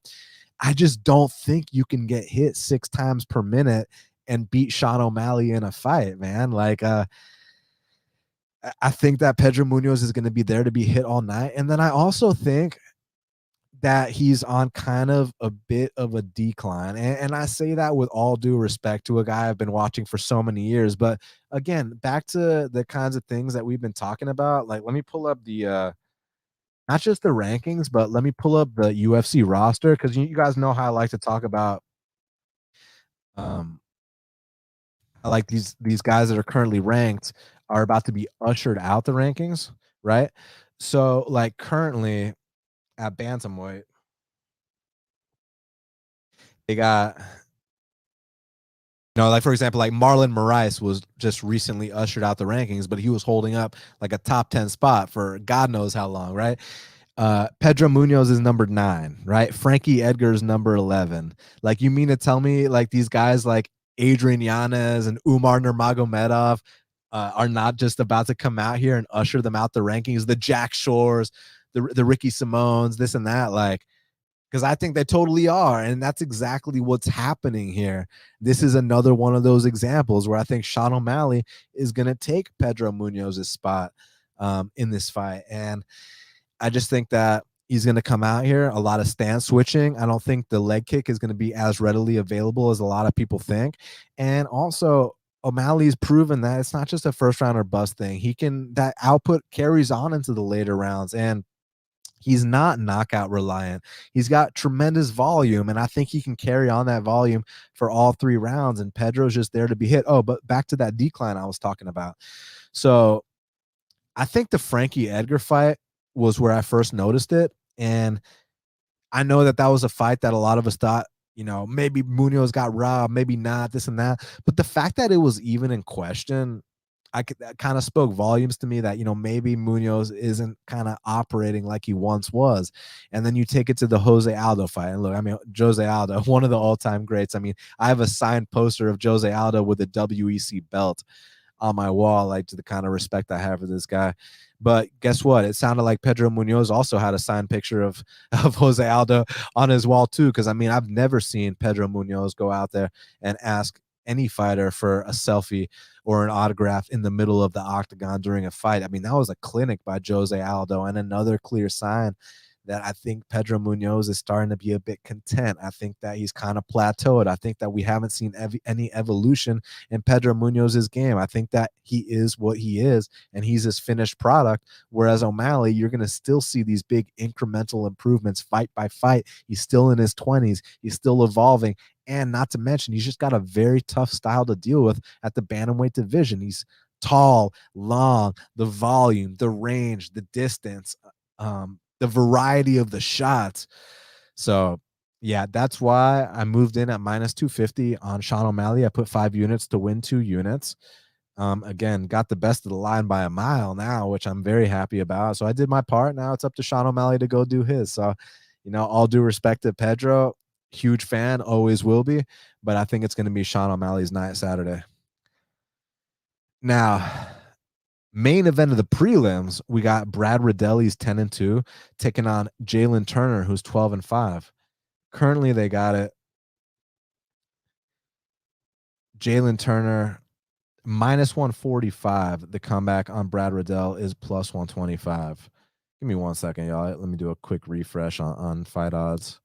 I just don't think you can get hit 6 times per minute and beat Sean O'Malley in a fight, man. Like, I think that Pedro Munhoz is going to be there to be hit all night. And then I also think that he's on kind of a bit of a decline. And I say that with all due respect to a guy I've been watching for so many years. But again, back to the kinds of things that we've been talking about. Like, let me pull up the not just the rankings, but let me pull up the UFC roster, because you guys know how I like to talk about um I like these guys that are currently ranked are about to be ushered out the rankings, right? So like currently at bantamweight, they got, like, for example, like Marlon Moraes was just recently ushered out the rankings, but he was holding up like a top 10 spot for God knows how long, right? Pedro Munhoz is number 9, right? Frankie Edgar's number 11. Like, you mean to tell me like these guys like Adrian Yanez and Umar Nurmagomedov are not just about to come out here and usher them out the rankings? The Jack Shores, the Ricky Simones, this and that, like, because I think they totally are. And that's exactly what's happening here. This is another one of those examples where I think Sean O'Malley is going to take Pedro Munhoz's spot in this fight. And I just think that he's going to come out here, a lot of stance switching. I don't think the leg kick is going to be as readily available as a lot of people think. And also, O'Malley's proven that it's not just a first round or bust thing. That output carries on into the later rounds. And he's not knockout reliant. He's got tremendous volume, and I think he can carry on that volume for all 3 rounds. And Pedro's just there to be hit. Oh, but back to that decline I was talking about. So I think the Frankie Edgar fight was where I first noticed it. And I know that was a fight that a lot of us thought, maybe Munhoz got robbed, maybe not, this and that. But the fact that it was even in question, that kind of spoke volumes to me that, maybe Munhoz isn't kind of operating like he once was. And then you take it to the Jose Aldo fight. And look, I mean, Jose Aldo, one of the all-time greats. I mean, I have a signed poster of Jose Aldo with a WEC belt on my wall, like, to the kind of respect I have for this guy. But guess what? It sounded like Pedro Munhoz also had a signed picture of Jose Aldo on his wall too. Because I mean, I've never seen Pedro Munhoz go out there and ask any fighter for a selfie or an autograph in the middle of the octagon during a fight. I mean, that was a clinic by Jose Aldo, and another clear sign that I think Pedro Munhoz is starting to be a bit content. I think that he's kind of plateaued. I think that we haven't seen any evolution in Pedro Munhoz's game. I think that he is what he is, and he's his finished product. Whereas O'Malley, you're going to still see these big incremental improvements fight by fight. He's still in his 20s. He's still evolving. And not to mention, he's just got a very tough style to deal with at the bantamweight division. He's tall, long, the volume, the range, the distance, the variety of the shots. So yeah, that's why I moved in at minus 250 on Sean O'Malley. I put 5 units to win 2 units. Again, got the best of the line by a mile now, which I'm very happy about. So I did my part. Now it's up to Sean O'Malley to go do his. So, all due respect to Pedro, huge fan, always will be, but I think it's going to be Sean O'Malley's night Saturday. Now, main event of the prelims, we got Brad Riddell, he's 10-2, taking on Jalin Turner, who's 12-5. Currently, they got it. Jalin Turner minus 145. The comeback on Brad Riddell is plus 125. Give me 1 second, y'all. Let me do a quick refresh on fight odds.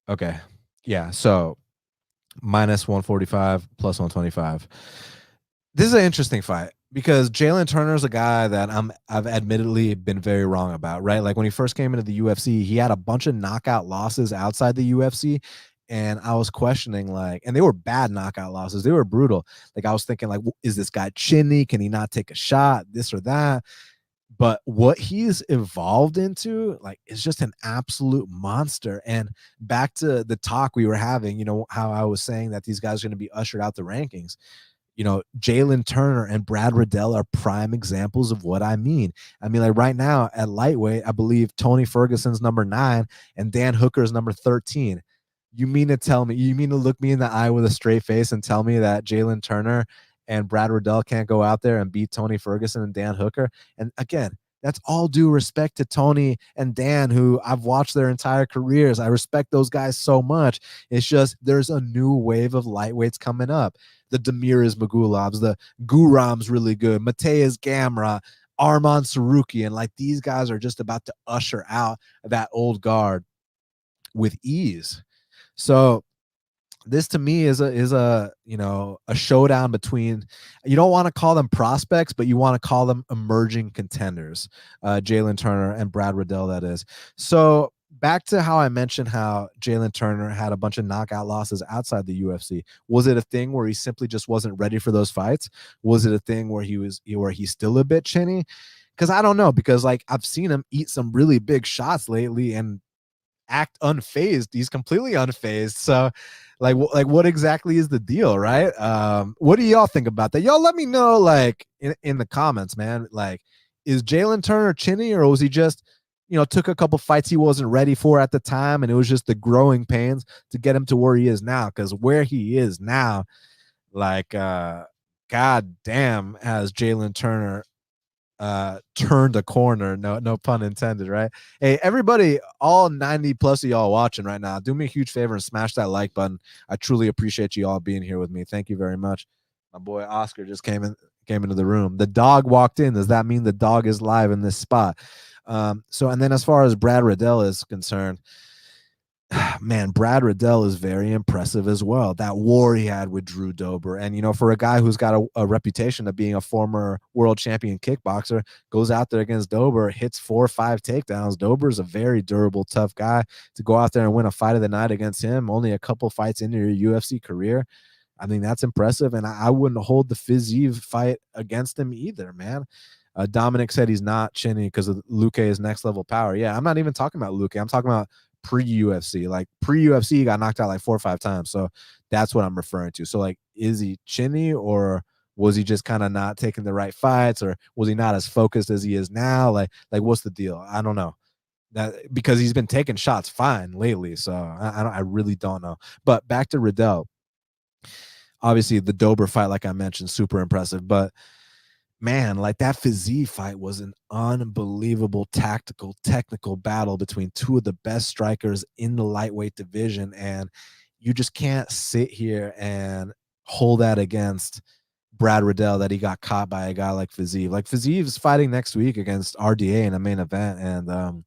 Okay. Yeah. So minus 145, plus 125. This is an interesting fight because Jalin Turner is a guy that I've admittedly been very wrong about, right? Like when he first came into the UFC, he had a bunch of knockout losses outside the UFC. And I was questioning, like, and they were bad knockout losses. They were brutal. Like, I was thinking, like, is this guy chinny? Can he not take a shot? This or that. But what he's evolved into, like, is just an absolute monster. And back to the talk we were having, how I was saying that these guys are going to be ushered out the rankings. Jalin Turner and Brad Riddell are prime examples of what I mean. I mean, like right now at lightweight, I believe Tony Ferguson's number 9 and Dan Hooker's number 13. You mean to look me in the eye with a straight face and tell me that Jalin Turner and Brad Riddell can't go out there and beat Tony Ferguson and Dan Hooker? And again, That's all due respect to Tony and Dan, who I've watched their entire careers. I respect those guys so much. It's just there's a new wave of lightweights coming up. The Demiras Magulovs, the Guram's really good, Mateus Gamrot, Arman Sarukian. Like, these guys are just about to usher out that old guard with ease. So this to me is a showdown between, you don't want to call them prospects, but you want to call them emerging contenders, Jalin Turner and Brad Riddell, that is. So back to how I mentioned how Jalin Turner had a bunch of knockout losses outside the UFC. Was it a thing where he simply just wasn't ready for those fights? Was it a thing where he's still a bit chinny? Because I don't know, because like I've seen him eat some really big shots lately and act unfazed. He's completely unfazed. So like what exactly is the deal, right? What do y'all think about that? Y'all let me know, like, in the comments, man. Like, is Jalin Turner chinny, or was he just, took a couple fights he wasn't ready for at the time, and it was just the growing pains to get him to where he is now? Because where he is now, like, god damn, has Jalin Turner turned a corner, no pun intended, right? Hey, everybody, all 90 plus of y'all watching right now, do me a huge favor and smash that like button. I truly appreciate you all being here with me. Thank you very much. My boy Oscar just came into the room. The dog walked in. Does that mean the dog is live in this spot? So, and then as far as Brad Riddell is concerned, man, Brad Riddell is very impressive as well. That war he had with Drew Dober. And, for a guy who's got a reputation of being a former world champion kickboxer, goes out there against Dober, hits 4 or 5 takedowns. Dober's a very durable, tough guy. To go out there and win a fight of the night against him, only a couple fights into your UFC career, I mean, that's impressive. And I wouldn't hold the Fiziev fight against him either, man. Dominic said he's not chinny because of Luque's next level power. Yeah, I'm not even talking about Luque. I'm talking about pre-UFC. Like, pre-UFC, he got knocked out like 4 or 5 times. So that's what I'm referring to. So, like, is he chinny, or was he just kind of not taking the right fights, or was he not as focused as he is now? Like what's the deal? I don't know. That, because he's been taking shots fine lately. So I really don't know. But back to Riddell. Obviously, the Dober fight, like I mentioned, super impressive. But man, like, that Fiziev fight was an unbelievable tactical, technical battle between two of the best strikers in the lightweight division. And you just can't sit here and hold that against Brad Riddell, that he got caught by a guy like Fiziev. Like, Fiziev's fighting next week against RDA in a main event. And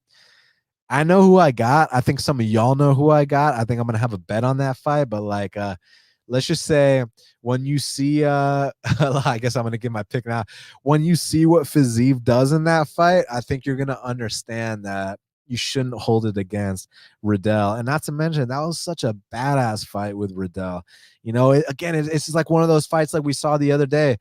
I know who I got. I think some of y'all know who I got. I think I'm going to have a bet on that fight. But, like, let's just say, when you see, I guess I'm going to give my pick now. When you see what Fiziev does in that fight, I think you're going to understand that you shouldn't hold it against Riddell. And not to mention, that was such a badass fight with Riddell. It's just like one of those fights like we saw the other day,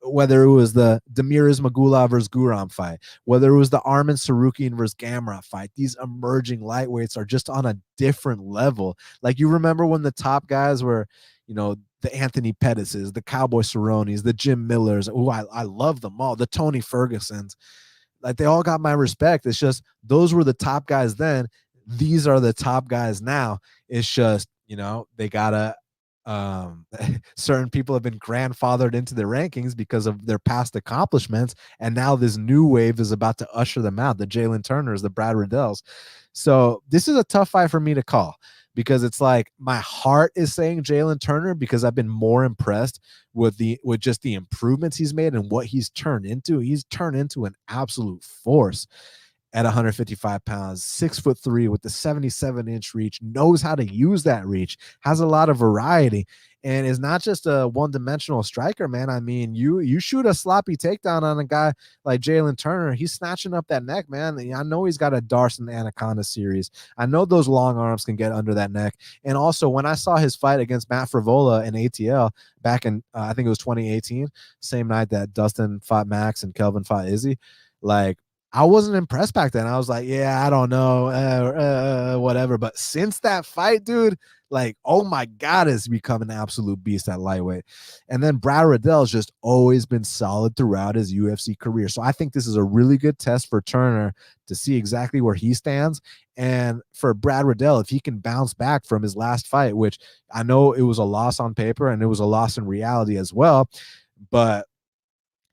whether it was the Demiras Magulov versus Guram fight, whether it was the Arman Sarukian versus Gamrot fight. These emerging lightweights are just on a different level. Like, you remember when the top guys were, the Anthony Pettises, the Cowboy Cerrones, the Jim Millers. Oh, I love them all. The Tony Fergusons. Like, they all got my respect. It's just, those were the top guys then. These are the top guys now. It's just, they gotta, certain people have been grandfathered into the rankings because of their past accomplishments. And now this new wave is about to usher them out. The Jalin Turners, the Brad Riddells. So this is a tough fight for me to call, because it's like my heart is saying Jalin Turner, because I've been more impressed with just the improvements he's made and what he's turned into. He's turned into an absolute force at 155 pounds, 6'3" with the 77-inch reach, knows how to use that reach, has a lot of variety, and is not just a one-dimensional striker, man. I mean, you shoot a sloppy takedown on a guy like Jalin Turner, he's snatching up that neck, man. I know he's got a Darson Anaconda series. I know those long arms can get under that neck. And also, when I saw his fight against Matt Frivola in ATL back in, I think it was 2018, same night that Dustin fought Max and Kelvin fought Izzy, like, I wasn't impressed back then. I was like, yeah, I don't know, whatever. But since that fight, dude, like, oh my God, has become an absolute beast at lightweight. And then Brad Riddell's just always been solid throughout his UFC career. So I think this is a really good test for Turner to see exactly where he stands. And for Brad Riddell, if he can bounce back from his last fight, which I know it was a loss on paper and it was a loss in reality as well, but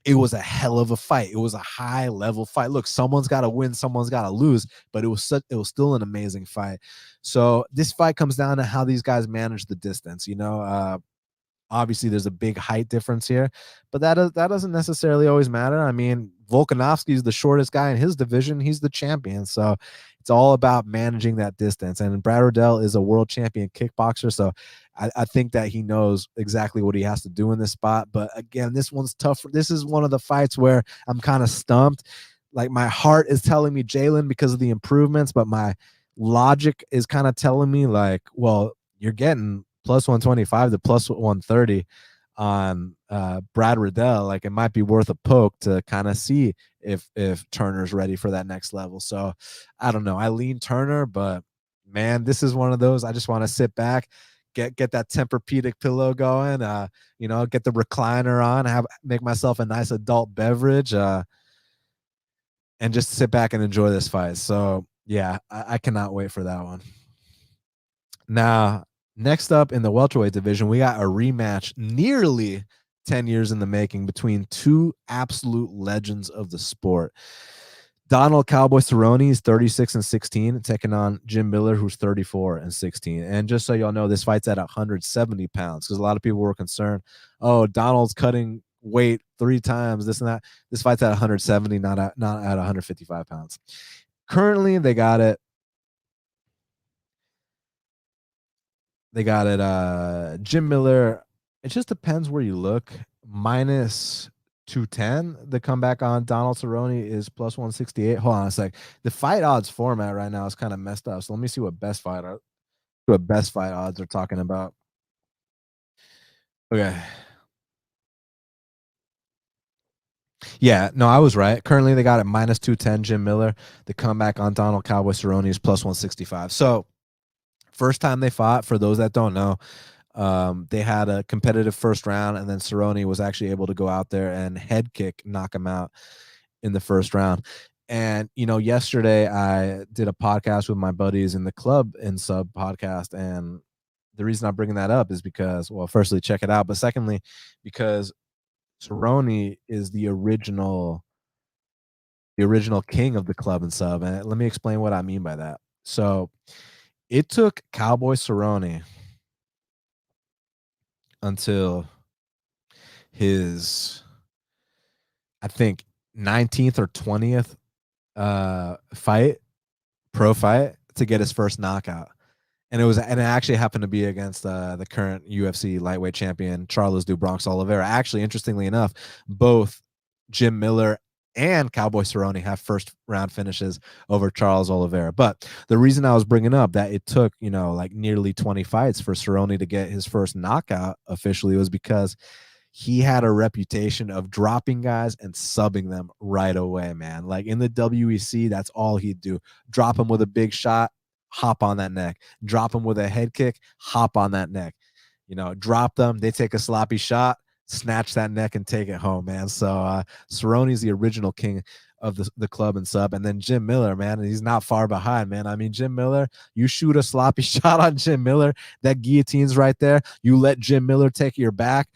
it was a hell of a fight. It was a high level fight. Look, someone's got to win, someone's got to lose, but it was still an amazing fight. So this fight comes down to how these guys manage the distance. Obviously there's a big height difference here, but that doesn't necessarily always matter. I mean, Volkanovski is the shortest guy in his division. He's the champion. So it's all about managing that distance. And Brad Riddell is a world champion kickboxer. So I think that he knows exactly what he has to do in this spot. But again, this one's tough. This is one of the fights where I'm kind of stumped. Like my heart is telling me Jalin because of the improvements, but my logic is kind of telling me like, well, you're getting plus 125 to plus 130 on Brad Riddell. Like it might be worth a poke to kind of see if Turner's ready for that next level. So I don't know. I lean Turner, but man, this is one of those. I just want to sit back, get that Tempur-Pedic pillow going, get the recliner on, make myself a nice adult beverage, and just sit back and enjoy this fight. So yeah, I cannot wait for that one. Now, next up in the welterweight division, we got a rematch nearly 10 years in the making between two absolute legends of the sport. Donald Cowboy Cerrone is 36-16, taking on Jim Miller, who's 34-16. And just so y'all know, this fight's at 170 pounds because a lot of people were concerned, oh, Donald's cutting weight 3 times, this and that. This fight's at 170, not at 155 pounds. Currently, they got it Jim Miller, it just depends where you look, minus 210. The comeback on Donald Cerrone is plus 168. Hold on a sec. The fight odds format right now is kind of messed up. So let me see what best fight odds are talking about. Okay. Yeah, no, I was right. Currently, they got it minus 210, Jim Miller. The comeback on Donald Cowboy Cerrone is plus 165. So first time they fought, for those that don't know, they had a competitive first round, and then Cerrone was actually able to go out there and head kick, knock him out in the first round. And, yesterday I did a podcast with my buddies in the Club and Sub podcast. And the reason I'm bringing that up is because, well, firstly, check it out. But secondly, because Cerrone is the original king of the Club and Sub. And let me explain what I mean by that. So it took Cowboy Cerrone until his, I think, 19th or 20th pro fight to get his first knockout. And it actually happened to be against the current UFC lightweight champion, Charles do Bronx Oliveira. Actually, interestingly enough, both Jim Miller and Cowboy Cerrone have first round finishes over Charles Oliveira. But the reason I was bringing up that it took, like nearly 20 fights for Cerrone to get his first knockout officially was because he had a reputation of dropping guys and subbing them right away, man. Like in the WEC, that's all he'd do. Drop him with a big shot, hop on that neck. Drop him with a head kick, hop on that neck. Drop them, they take a sloppy shot, snatch that neck and take it home, man. So Cerrone's the original king of the Club and Sub. And then Jim Miller, man, he's not far behind, man. I mean, Jim Miller, you shoot a sloppy shot on Jim Miller, that guillotine's right there. You let Jim Miller take your back.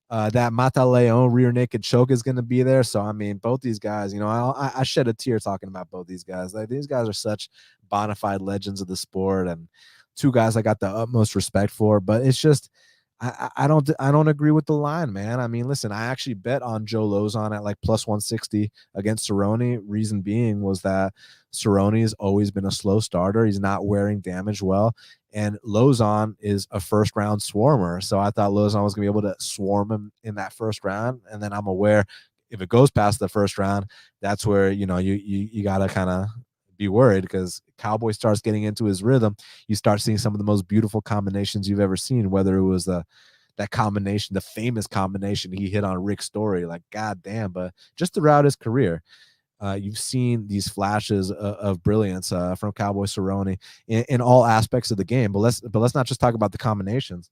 That Mata Leon rear naked choke is going to be there. So, I mean, both these guys, I shed a tear talking about both these guys. Like, these guys are such bona fide legends of the sport, and two guys I got the utmost respect for. But it's just, I don't agree with the line, man. I mean, listen, I actually bet on Joe Lozon at like plus 160 against Cerrone. Reason being was that Cerrone has always been a slow starter. He's not wearing damage well. And Lozon is a first round swarmer. So I thought Lozon was going to be able to swarm him in that first round. And then I'm aware if it goes past the first round, that's where, you got to kind of be worried, because Cowboy starts getting into his rhythm. You start seeing some of the most beautiful combinations you've ever seen, whether it was that combination, the famous combination he hit on Rick Story, like, goddamn. But just throughout his career, you've seen these flashes of brilliance from Cowboy Cerrone in all aspects of the game. But let's not just talk about the combinations.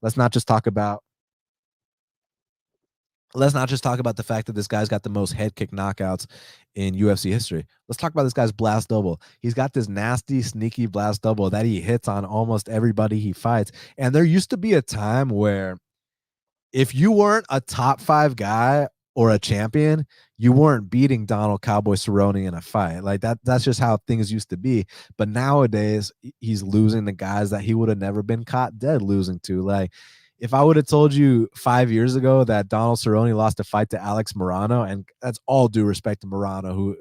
Let's not just talk about the fact that this guy's got the most head kick knockouts in UFC history. Let's talk about this guy's blast double. He's got this nasty, sneaky blast double that he hits on almost everybody he fights. And there used to be a time where if you weren't a top 5 guy or a champion, you weren't beating Donald Cowboy Cerrone in a fight. Like that's just how things used to be. But nowadays he's losing the guys that he would have never been caught dead losing to. Like if I would have told you 5 years ago that Donald Cerrone lost a fight to Alex Morano, and that's all due respect to Morano,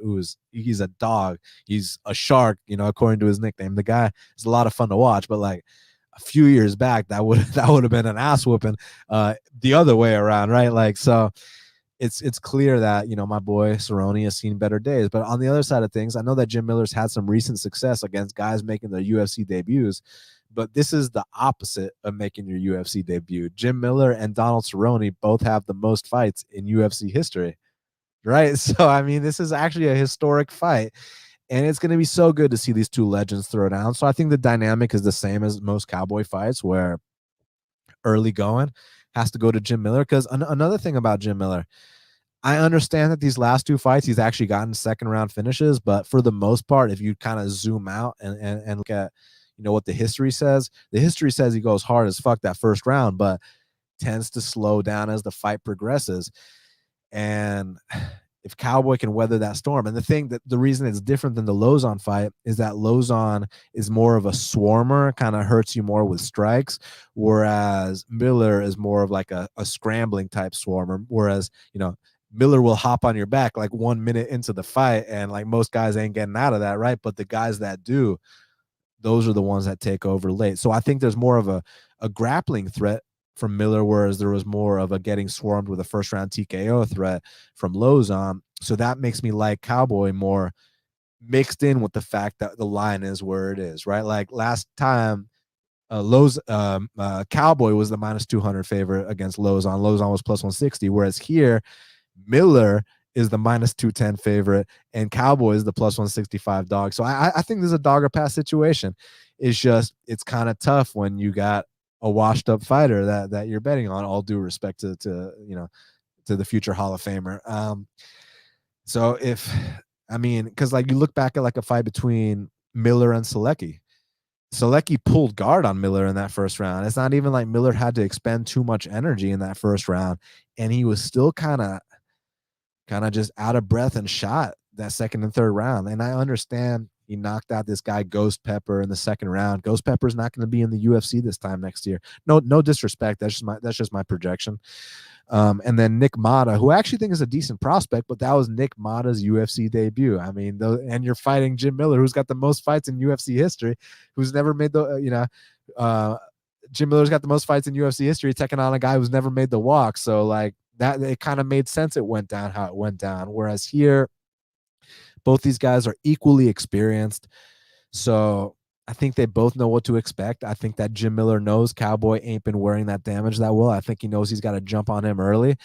he's a dog, he's a shark, according to his nickname. The guy is a lot of fun to watch, but like a few years back, that would have been an ass whooping the other way around, right? Like so. It's clear that my boy Cerrone has seen better days. But on the other side of things, I know that Jim Miller's had some recent success against guys making their UFC debuts, but this is the opposite of making your UFC debut. Jim Miller and Donald Cerrone both have the most fights in UFC history, right? So I mean, this is actually a historic fight, and it's going to be so good to see these two legends throw down. So I think the dynamic is the same as most Cowboy fights, where early going has to go to Jim Miller. Because another thing about Jim Miller, I understand that these last two fights, he's actually gotten second round finishes, but for the most part, if you kind of zoom out and look at, what the history says he goes hard as fuck that first round, but tends to slow down as the fight progresses. And if Cowboy can weather that storm, and the reason it's different than the Lozon fight is that Lozon is more of a swarmer, kind of hurts you more with strikes, whereas Miller is more of like a scrambling type swarmer, whereas, Miller will hop on your back like 1 minute into the fight, and like most guys ain't getting out of that, right? But the guys that do, those are the ones that take over late. So I think there's more of a grappling threat from Miller, whereas there was more of a getting swarmed with a first round TKO threat from Lozon. So that makes me like Cowboy more, mixed in with the fact that the line is where it is, right? Like last time, Cowboy was the minus 200 favorite against Lozon. Lozon was plus 160, whereas here Miller is the minus 210 favorite and Cowboy is the plus 165 dog. So I think there's a dog or pass situation. It's kind of tough when you got a washed up fighter that you're betting on, all due respect to the future Hall of Famer. So because like you look back at like a fight between Miller and Selecki pulled guard on Miller in that first round. It's not even like Miller had to expend too much energy in that first round, and he was still kind of just out of breath and shot that second and third round. And I understand he knocked out this guy Ghost Pepper in the second round. Ghost Pepper's not going to be in the UFC this time next year. No disrespect. That's just my projection. And then Nick Mata, who I actually think is a decent prospect, but that was Nick Mata's UFC debut. I mean, and you're fighting Jim Miller, who's got the most fights in UFC history, who's never made Jim Miller's got the most fights in UFC history, taking on a guy who's never made the walk. So like that, it kind of made sense. It went down how it went down. Whereas here, both these guys are equally experienced. So I think they both know what to expect. I think that Jim Miller knows Cowboy ain't been wearing that damage that well. I think he knows he's got to jump on him early.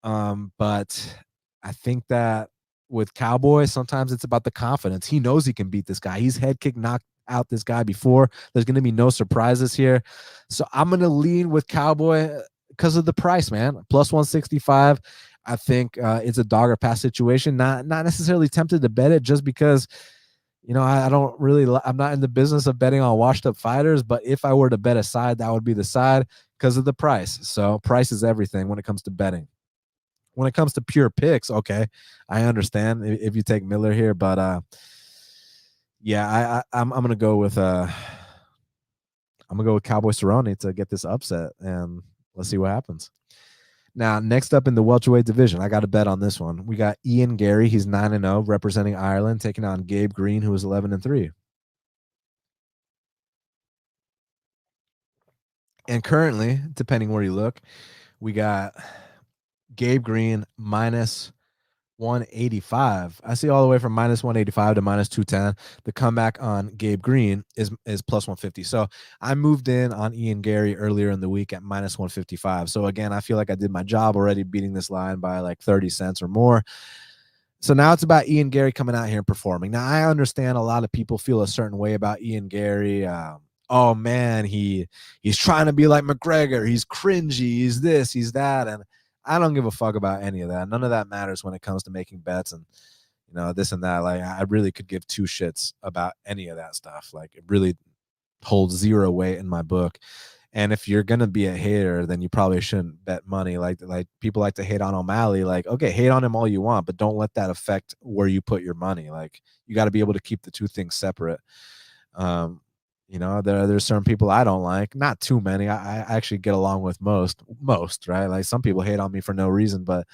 But I think that with Cowboy, sometimes it's about the confidence. He knows he can beat this guy. He's head kick knocked out this guy before. There's going to be no surprises here. So I'm going to lean with Cowboy because of the price, man. Plus 165. I think it's a dog or pass situation. Not necessarily tempted to bet it just because, I don't really, I'm not in the business of betting on washed up fighters, but if I were to bet a side, that would be the side because of the price. So price is everything when it comes to betting. When it comes to pure picks, okay, I understand if you take Miller here, but yeah, I'm gonna go with Cowboy Cerrone to get this upset, and let's see what happens. Now, next up in the welterweight division, I got a bet on this one. We got Ian Garry. He's 9-0, representing Ireland, taking on Gabe Green, who is 11-3. And currently, depending where you look, we got Gabe Green minus 185. I see all the way from minus 185 to minus 210. The comeback on Gabe Green is plus 150. So I moved in on Ian Garry earlier in the week at minus 155. So again, I feel like I did my job already beating this line by like 30 cents or more. So now it's about Ian Garry coming out here and performing. Now I understand a lot of people feel a certain way about Ian Garry. Oh man, he's trying to be like McGregor. He's cringy. He's this, he's that. And I don't give a fuck about any of that. None of that matters when it comes to making bets and, this and that. Like, I really could give two shits about any of that stuff. Like, it really holds zero weight in my book. And if you're gonna be a hater, then you probably shouldn't bet money. Like people like to hate on O'Malley. Like, okay, hate on him all you want, but don't let that affect where you put your money. Like, you got to be able to keep the two things separate. There's certain people I don't like, not too many. I actually get along with most, right? Like, some people hate on me for no reason, and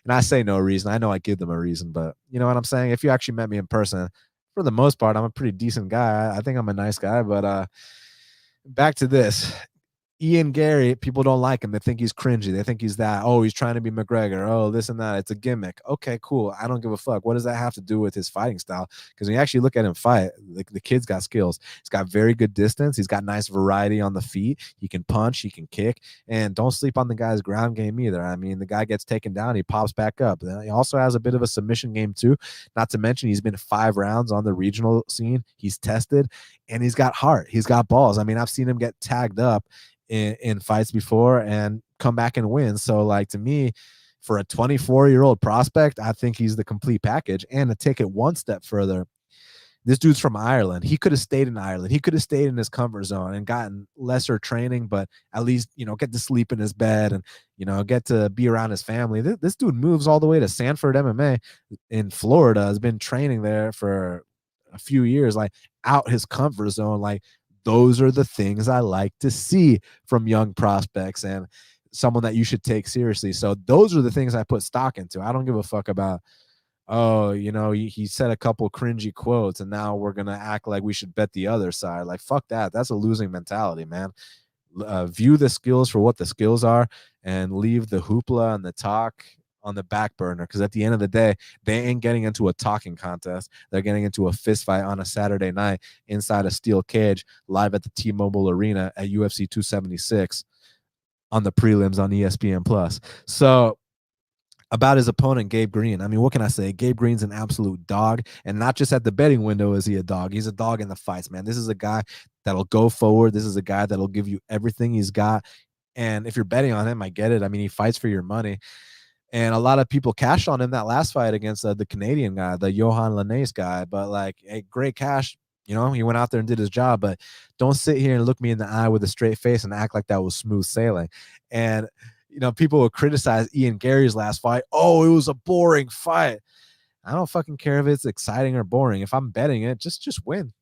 I say no reason. I know I give them a reason, but you know what I'm saying? If you actually met me in person, for the most part, I'm a pretty decent guy. I think I'm a nice guy, but back to this. Ian Garry, people don't like him. They think he's cringy. They think he's that. Oh, he's trying to be McGregor. Oh, this and that. It's a gimmick. Okay, cool. I don't give a fuck. What does that have to do with his fighting style? Because when you actually look at him fight, the kid's got skills. He's got very good distance. He's got nice variety on the feet. He can punch. He can kick. And don't sleep on the guy's ground game either. I mean, the guy gets taken down. He pops back up. He also has a bit of a submission game too. Not to mention, he's been 5 rounds on the regional scene. He's tested. And he's got heart. He's got balls. I mean, I've seen him get tagged up in fights before and come back and win. So, like, to me, for a 24-year-old prospect, I think he's the complete package. And to take it one step further, this dude's from Ireland. He could have stayed in Ireland. He could have stayed in his comfort zone and gotten lesser training, but at least, get to sleep in his bed and, get to be around his family. This dude moves all the way to Sanford MMA in Florida, has been training there for a few years, like, out his comfort zone. Like, those are the things I like to see from young prospects and someone that you should take seriously. So those are the things I put stock into. I don't give a fuck about, he said a couple cringy quotes and now we're going to act like we should bet the other side. Like, fuck that. That's a losing mentality, man. View the skills for what the skills are and leave the hoopla and the talk on the back burner, because at the end of the day, they ain't getting into a talking contest. They're getting into a fist fight on a Saturday night inside a steel cage live at the T-Mobile Arena at UFC 276 on the prelims on ESPN Plus. So, about his opponent, Gabe Green, I mean, what can I say? Gabe Green's an absolute dog, and not just at the betting window is he a dog. He's a dog in the fights, man. This is a guy that'll go forward. This is a guy that'll give you everything he's got, and if you're betting on him, I get it. I mean, he fights for your money. And a lot of people cashed on him that last fight against the Canadian guy, the Johan Linnaeus guy. But, like, a great cash. He went out there and did his job. But don't sit here and look me in the eye with a straight face and act like that was smooth sailing. And, people will criticize Ian Garry's last fight. Oh, it was a boring fight. I don't fucking care if it's exciting or boring. If I'm betting it, just win.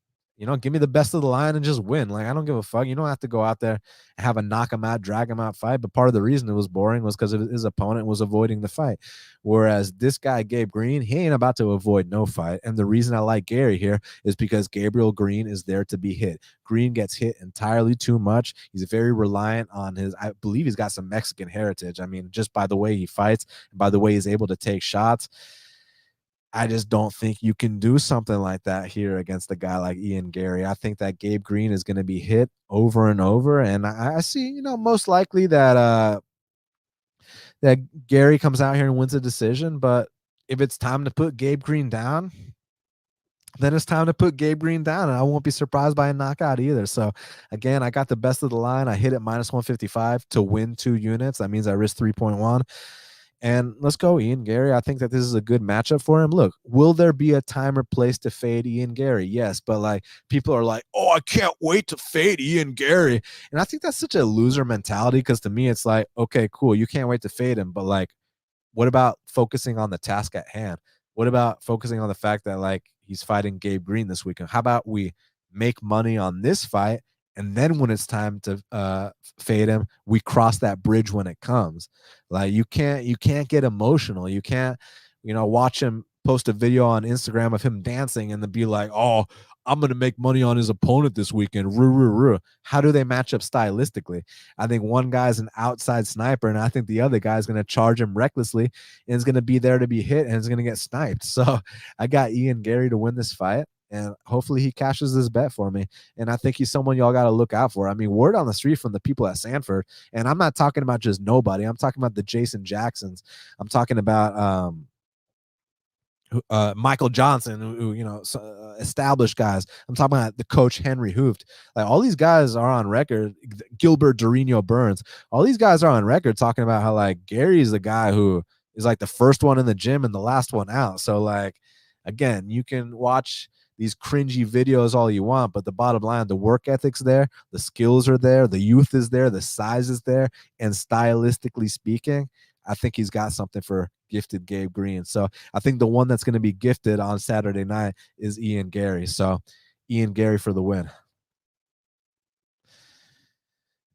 Give me the best of the line and just win. Like, I don't give a fuck. You don't have to go out there and have a knock him out, drag him out fight. But part of the reason it was boring was because his opponent was avoiding the fight. Whereas this guy, Gabe Green, he ain't about to avoid no fight. And the reason I like Garry here is because Gabriel Green is there to be hit. Green gets hit entirely too much. He's very reliant on I believe he's got some Mexican heritage. I mean, just by the way he fights, and by the way he's able to take shots. I just don't think you can do something like that here against a guy like Ian Garry. I think that Gabe Green is going to be hit over and over, and I see, most likely that Garry comes out here and wins a decision. But if it's time to put Gabe Green down, then it's time to put Gabe Green down, and I won't be surprised by a knockout either. So, again, I got the best of the line. I hit it -155 to win 2 units. That means I risk 3.1. And let's go, Ian Garry. I think that this is a good matchup for him. Look, will there be a time or place to fade Ian Garry? Yes, but, like, people are like, oh, I can't wait to fade Ian Garry. And I think that's such a loser mentality, because to me, it's like, okay, cool, you can't wait to fade him, but, like, what about focusing on the task at hand? What about focusing on the fact that, like, he's fighting Gabe Green this weekend? How about we make money on this fight, and then when it's time to fade him, we cross that bridge when it comes. Like, you can't get emotional. You can't, watch him post a video on Instagram of him dancing and then be like, oh, I'm going to make money on his opponent this weekend. How do they match up stylistically? I think one guy's an outside sniper, and I think the other guy's going to charge him recklessly and is going to be there to be hit and is going to get sniped. So I got Ian Garry to win this fight, and hopefully he cashes this bet for me. And I think he's someone y'all got to look out for. I mean, word on the street from the people at Sanford, and I'm not talking about just nobody. I'm talking about the Jason Jacksons. I'm talking about Michael Johnson, who established guys. I'm talking about the coach Henry Hooft. Like, all these guys are on record. Gilbert Dorino Burns. All these guys are on record talking about how, like, Gary's the guy who is, like, the first one in the gym and the last one out. So, like, again, you can watch these cringy videos all you want, but the bottom line, the work ethic's there, the skills are there, the youth is there, the size is there, and stylistically speaking, I think he's got something for gifted Gabe Green. So I think the one that's going to be gifted on Saturday night is Ian Garry. So Ian Garry for the win.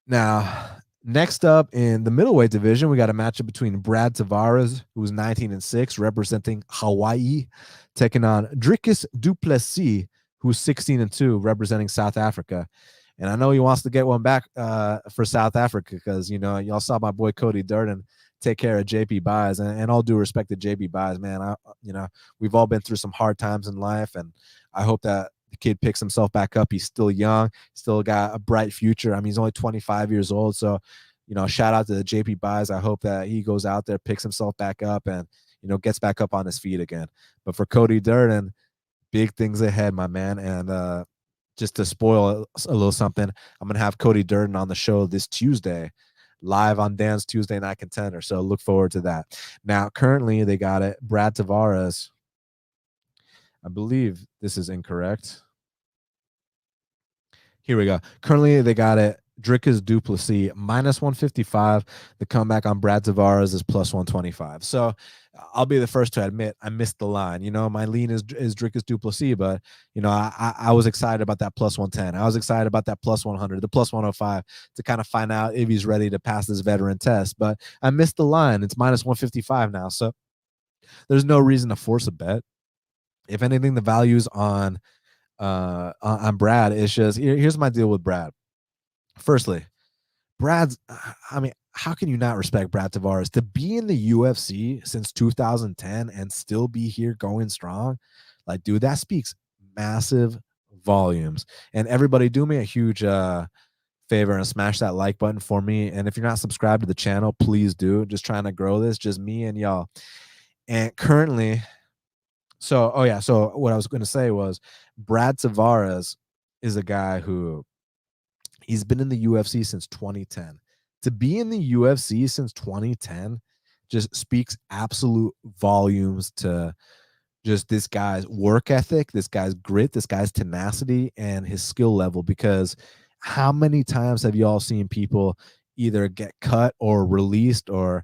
Now, next up in the middleweight division, we got a matchup between Brad Tavares, who's 19-6, representing Hawaii, taking on Dricus du Plessis, who's 16-2, representing South Africa. And I know he wants to get one back for South Africa because, you know, y'all saw my boy Cody Durden take care of JP Buys, and all due respect to JP Buys, man, you know, we've all been through some hard times in life, and I hope that the kid picks himself back up. He's still young, still got a bright future. I mean, he's only 25 years old, so, you know, shout out to the JP Buys. I hope that he goes out there, picks himself back up, and, you know, gets back up on his feet again. But for Cody Durden, big things ahead, my man, and just to spoil a little something, I'm gonna have Cody Durden on the show this Tuesday, live on Dan's Tuesday Night Contender. So look forward to that. Now, currently they got it. Brad Tavares, I believe this is incorrect. Here we go. Currently they got it. Dricus du Plessis minus 155. The comeback on Brad Tavares is plus 125. So I'll be the first to admit I missed the line. You know, my lean is Dricus du Plessis, but, you know, I was excited about that plus 110. I was excited about that plus 100, the plus 105 to kind of find out if he's ready to pass this veteran test. But I missed the line. It's minus 155 now. So there's no reason to force a bet. If anything, the value's on Brad. It's just, here's my deal with Brad. Firstly, Brad's, I mean, how can you not respect Brad Tavares to be in the UFC since 2010 and still be here going strong? Like, dude, that speaks massive volumes. And everybody, do me a huge favor and smash that like button for me. And if you're not subscribed to the channel, please do. Just trying to grow this, just me and y'all. And currently, so what I was going to say was Brad Tavares is a guy who, he's been in the UFC since 2010. To be in the UFC since 2010 just speaks absolute volumes to just this guy's work ethic, this guy's grit, this guy's tenacity, and his skill level. Because how many times have you all seen people either get cut or released or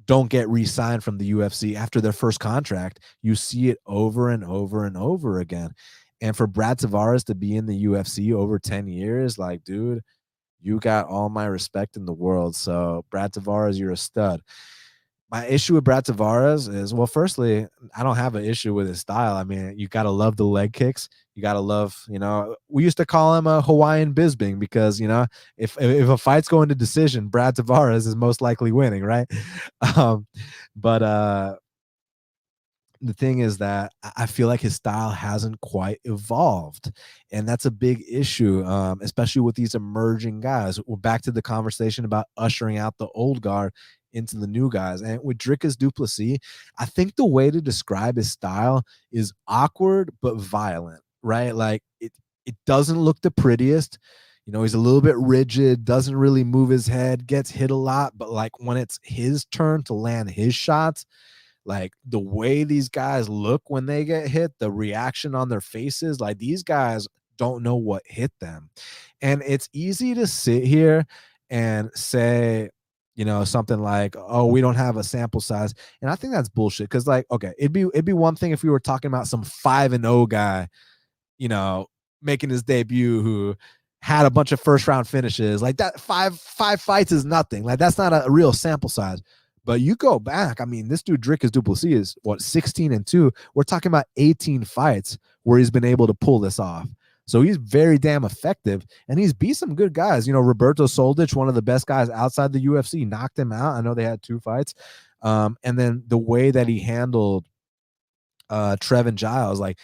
don't get re-signed from the UFC after their first contract? You see it over and over and over again. And for Brad Tavares to be in the UFC over 10 years, like, dude, you got all my respect in the world. So, Brad Tavares, you're a stud. My issue with Brad Tavares is, well, firstly, I don't have an issue with his style. I mean, you got to love the leg kicks. You got to love, you know, we used to call him a Hawaiian Bisping because, you know, if a fight's going to decision, Brad Tavares is most likely winning, right? But the thing is that I feel like his style hasn't quite evolved, and that's a big issue, especially with these emerging guys. We're back to the conversation about ushering out the old guard into the new guys. And with Dricus du Plessis, I think the way to describe his style is awkward but violent, right? Like it doesn't look the prettiest. You know, he's a little bit rigid, doesn't really move his head, gets hit a lot, but like when it's his turn to land his shots, like the way these guys look when they get hit, the reaction on their faces, like these guys don't know what hit them. And it's easy to sit here and say, you know, something like, oh, we don't have a sample size. And I think that's bullshit. Cause like, okay, it'd be one thing if we were talking about some 5-0 guy, you know, making his debut who had a bunch of first round finishes. Like that five fights is nothing. Like that's not a real sample size. But you go back, I mean, this dude Dricus du Plessis is what, 16-2. We're talking about 18 fights where he's been able to pull this off. So he's very damn effective, and he's beat some good guys. You know, Roberto Soldic, one of the best guys outside the UFC, knocked him out. I know they had 2 fights. And then the way that he handled Trevin Giles, like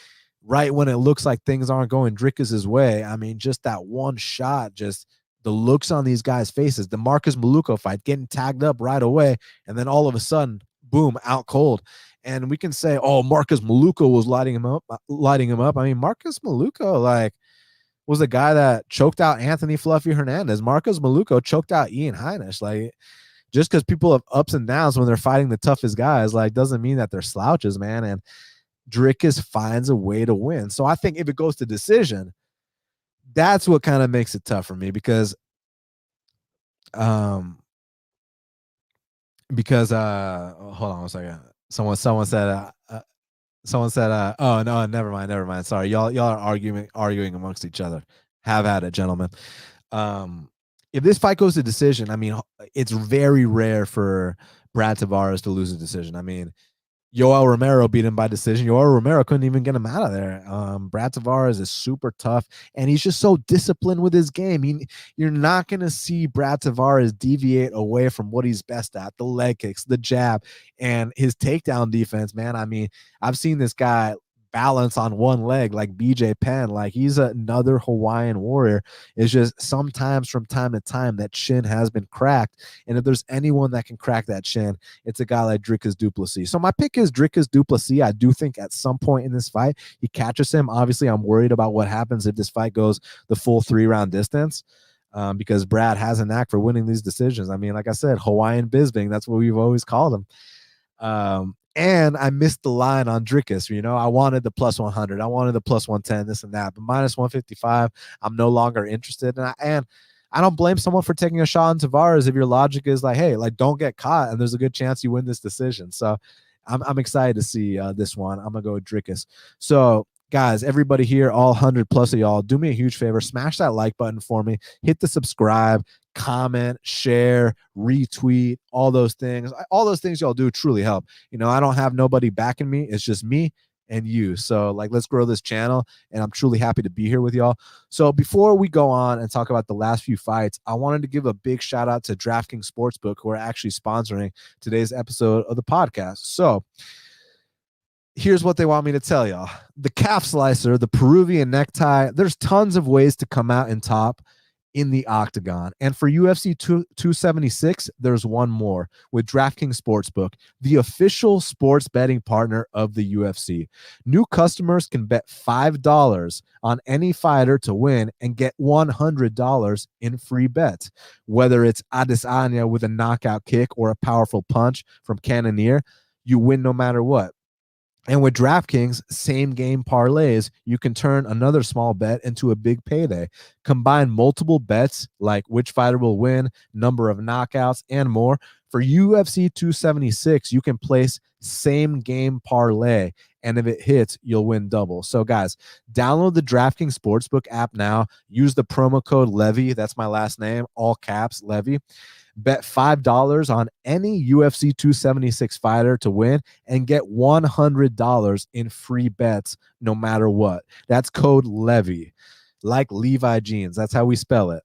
right when it looks like things aren't going Dricus's way, I mean, just that one shot, just the looks on these guys' faces, the Marcus Maluko fight, getting tagged up right away, and then all of a sudden, boom, out cold. And we can say, oh, Marcus Maluko was lighting him up. I mean, Marcus Maluko, like, was the guy that choked out Anthony Fluffy Hernandez. Marcus Maluko choked out Ian Heinisch. Like, just because people have ups and downs when they're fighting the toughest guys, like, doesn't mean that they're slouches, man. And Dricus finds a way to win. So I think if it goes to decision, that's what kind of makes it tough for me because hold on one second. Someone said oh no, never mind. Sorry. Y'all are arguing amongst each other. Have at it, gentlemen. If this fight goes to decision, I mean, it's very rare for Brad Tavares to lose a decision. I mean, Yoel Romero beat him by decision. Yoel Romero couldn't even get him out of there. Brad Tavares is super tough, and he's just so disciplined with his game. You're not going to see Brad Tavares deviate away from what he's best at, the leg kicks, the jab, and his takedown defense, man. I mean, I've seen this guy balance on one leg like BJ Penn. Like, he's another Hawaiian warrior. It's just sometimes from time to time that chin has been cracked. And if there's anyone that can crack that chin, it's a guy like Dricus du Plessis. So my pick is Dricus du Plessis. I do think at some point in this fight, he catches him. Obviously, I'm worried about what happens if this fight goes the full 3-round distance. Because Brad has a knack for winning these decisions. I mean, like I said, Hawaiian Bisping, that's what we've always called him. And I missed the line on Dricus. You know, I wanted the plus 100. I wanted the plus 110, this and that. But minus 155, I'm no longer interested. And I don't blame someone for taking a shot on Tavares if your logic is like, hey, like, don't get caught, and there's a good chance you win this decision. So I'm excited to see this one. I'm going to go with Dricus. So, guys, everybody here, all 100 plus of y'all, do me a huge favor. Smash that like button for me. Hit the subscribe, comment, share, retweet, all those things. All those things y'all do truly help. You know, I don't have nobody backing me. It's just me and you. So, like, let's grow this channel, and I'm truly happy to be here with y'all. So before we go on and talk about the last few fights, I wanted to give a big shout out to DraftKings Sportsbook, who are actually sponsoring today's episode of the podcast. So here's what they want me to tell y'all. The calf slicer, the Peruvian necktie, there's tons of ways to come out in top in the octagon. And for UFC 276, there's one more with DraftKings Sportsbook, the official sports betting partner of the UFC. New customers can bet $5 on any fighter to win and get $100 in free bets. Whether it's Adesanya with a knockout kick or a powerful punch from Cannonier, you win no matter what. And with DraftKings same game parlays, you can turn another small bet into a big payday. Combine multiple bets like which fighter will win, number of knockouts, and more. For UFC 276, you can place same game parlay, and if it hits, you'll win double. So, guys, download the DraftKings Sportsbook app now. Use the promo code Levi. That's my last name, all caps, Levi. Bet $5 on any UFC 276 fighter to win and get $100 in free bets no matter what. That's code Levi, like Levi jeans. That's how we spell it.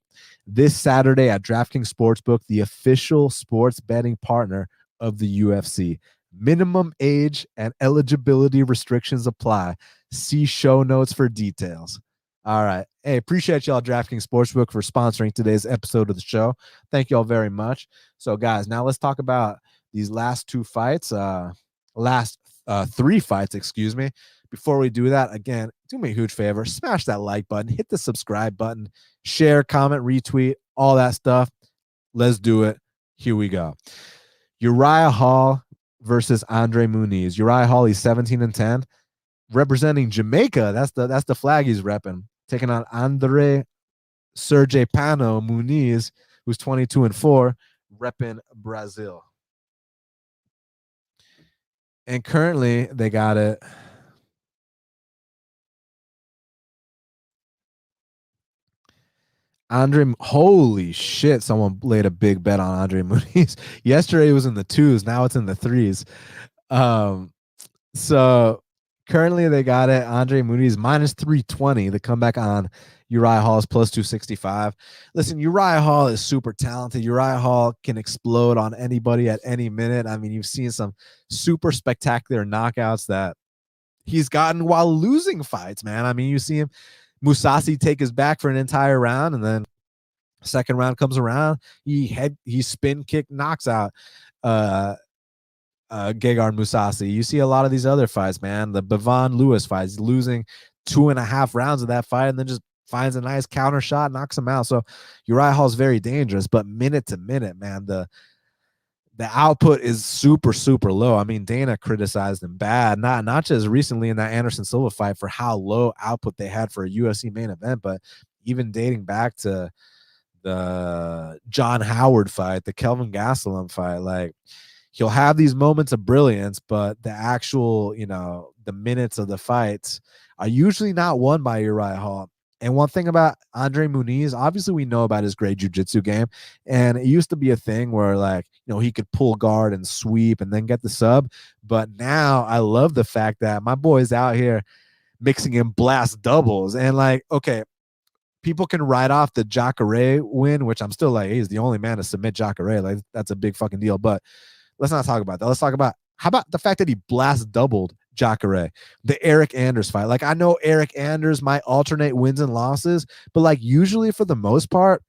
This Saturday at DraftKings Sportsbook, the official sports betting partner of the UFC. Minimum age and eligibility restrictions apply. See show notes for details. All right. Hey, appreciate y'all, DraftKings Sportsbook, for sponsoring today's episode of the show. Thank y'all very much. So, guys, now let's talk about these last three fights, excuse me. Before we do that, again, do me a huge favor. Smash that like button. Hit the subscribe button. Share, comment, retweet, all that stuff. Let's do it. Here we go. Uriah Hall versus Andre Muniz. Uriah Hall, he's 17-10. Representing Jamaica, that's the flag he's repping. Taking on Andre Sergipano Muniz, who's 22-4, repping Brazil. And currently, they got it. Holy shit, someone laid a big bet on Andre Muniz. Yesterday it was in the 2s, now it's in the 3s. So currently they got it. Andre Muniz minus 320. The comeback on Uriah Hall is plus 265. Listen, Uriah Hall is super talented. Uriah Hall can explode on anybody at any minute. I mean, you've seen some super spectacular knockouts that he's gotten while losing fights, man. I mean, you see him, Mousasi take his back for an entire round, and then second round comes around, he spin kick knocks out Gegard Mousasi. You see a lot of these other fights, man. The Bevon Lewis fights, losing 2.5 rounds of that fight, and then just finds a nice counter shot, knocks him out. So Uriah Hall is very dangerous, but minute to minute, man, the the output is super, super low. I mean, Dana criticized him bad, not just recently in that Anderson Silva fight for how low output they had for a UFC main event, but even dating back to the John Howard fight, the Kelvin Gastelum fight. Like, he'll have these moments of brilliance, but the actual, the minutes of the fights are usually not won by Uriah Hall. And one thing about Andre Muniz, obviously we know about his great jiu-jitsu game. And it used to be a thing where, like, he could pull guard and sweep and then get the sub. But now I love the fact that my boy's out here mixing in blast doubles. And, like, okay, people can write off the Jacare win, which I'm still like, he's the only man to submit Jacare. Like, that's a big fucking deal. But let's not talk about that. Let's talk about, how about the fact that he blast doubled Jacare, the Eric Anders fight. Like, I know Eric Anders might alternate wins and losses, but, like, usually for the most part,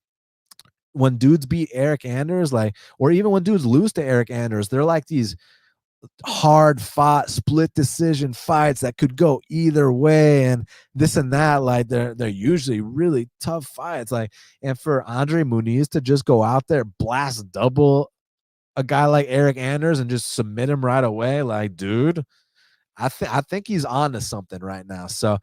when dudes beat Eric Anders, like, or even when dudes lose to Eric Anders, they're like these hard fought split decision fights that could go either way and this and that. Like, they're usually really tough fights. Like, and for Andre Muniz to just go out there, blast double a guy like Eric Anders and just submit him right away, like, dude, I think he's on to something right now. So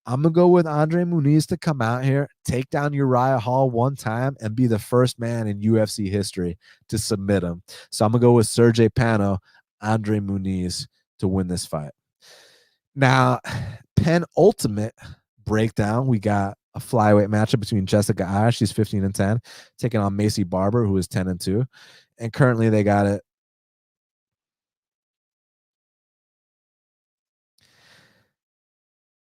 I'm going to go with Andre Muniz to come out here, take down Uriah Hall one time, and be the first man in UFC history to submit him. So I'm going to go with Sergey Pano, Andre Muniz to win this fight. Now, penultimate breakdown, we got a flyweight matchup between Jessica Eye, she's 15-10, taking on Maycee Barber, who is 10-2. And currently they got it.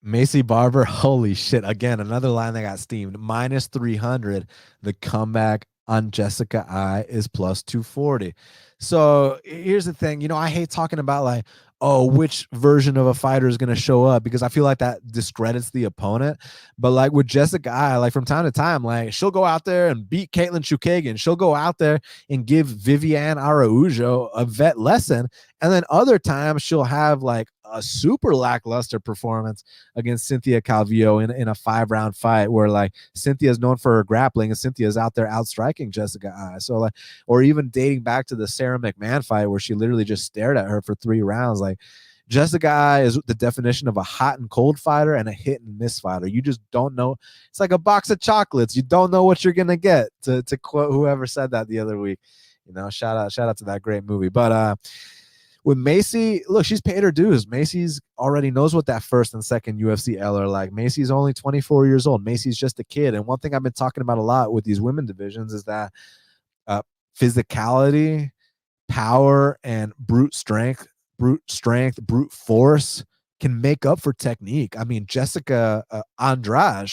Maycee Barber, holy shit. Again, another line that got steamed. Minus 300. The comeback on Jessica Eye is plus 240. So here's the thing. I hate talking about, like, which version of a fighter is going to show up, because I feel like that discredits the opponent. But, like, with Jessica Eye, like, from time to time, like, she'll go out there and beat Caitlin Chukagian. She'll go out there and give Viviane Araújo a vet lesson. And then other times she'll have, like, a super lackluster performance against Cynthia Calvillo in a 5-round fight where, like, Cynthia is known for her grappling and Cynthia is out there outstriking Jessica Eye. So, like, or even dating back to the Sarah McMahon fight where she literally just stared at her for 3 rounds. Like, Jessica Eye is the definition of a hot and cold fighter and a hit and miss fighter. You just don't know. It's like a box of chocolates. You don't know what you're going to get, to quote whoever said that the other week. Shout out to that great movie. But with Maycee, look, she's paid her dues. Maycee's already knows what that first and second UFC L are like. Maycee's only 24 years old. Maycee's just a kid. And one thing I've been talking about a lot with these women divisions is that physicality, power, and brute strength, brute force can make up for technique. I mean, Jessica Andrade